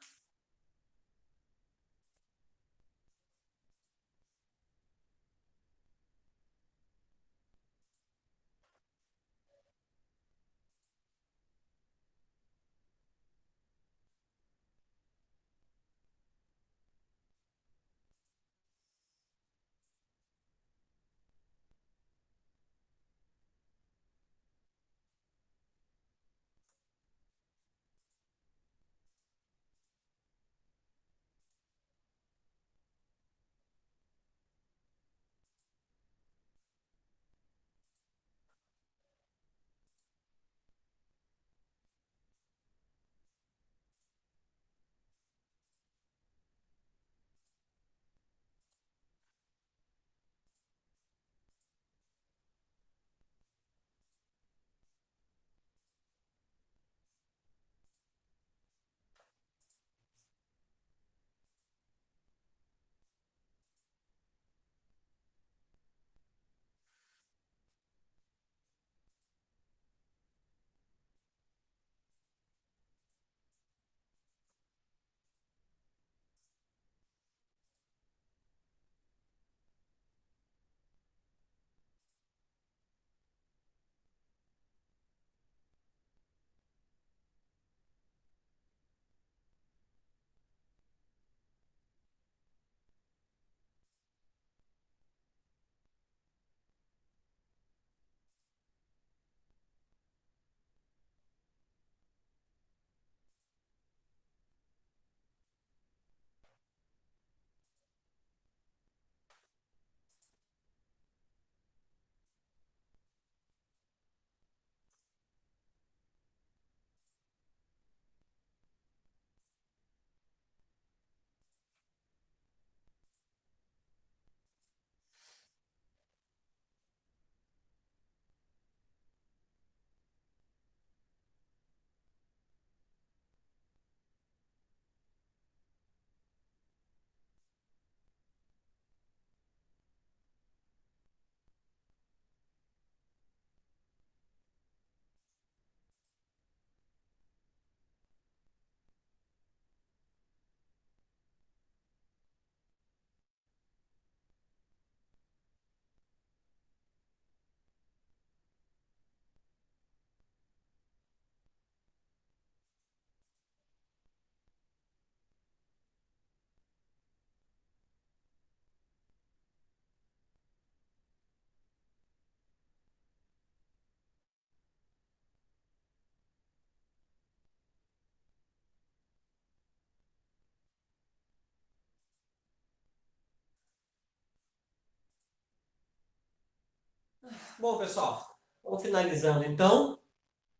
Bom, pessoal, vamos finalizando então,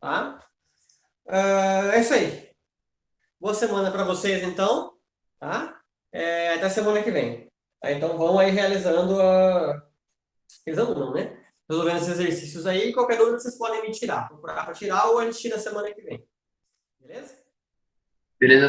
tá? É isso aí. Boa semana para vocês, então, tá? Até semana que vem. Tá? Então, vão aí realizando realizando não, né? Resolvendo esses exercícios aí. Qualquer dúvida vocês podem me tirar. Procurar para tirar ou a gente tira semana que vem. Beleza? Beleza?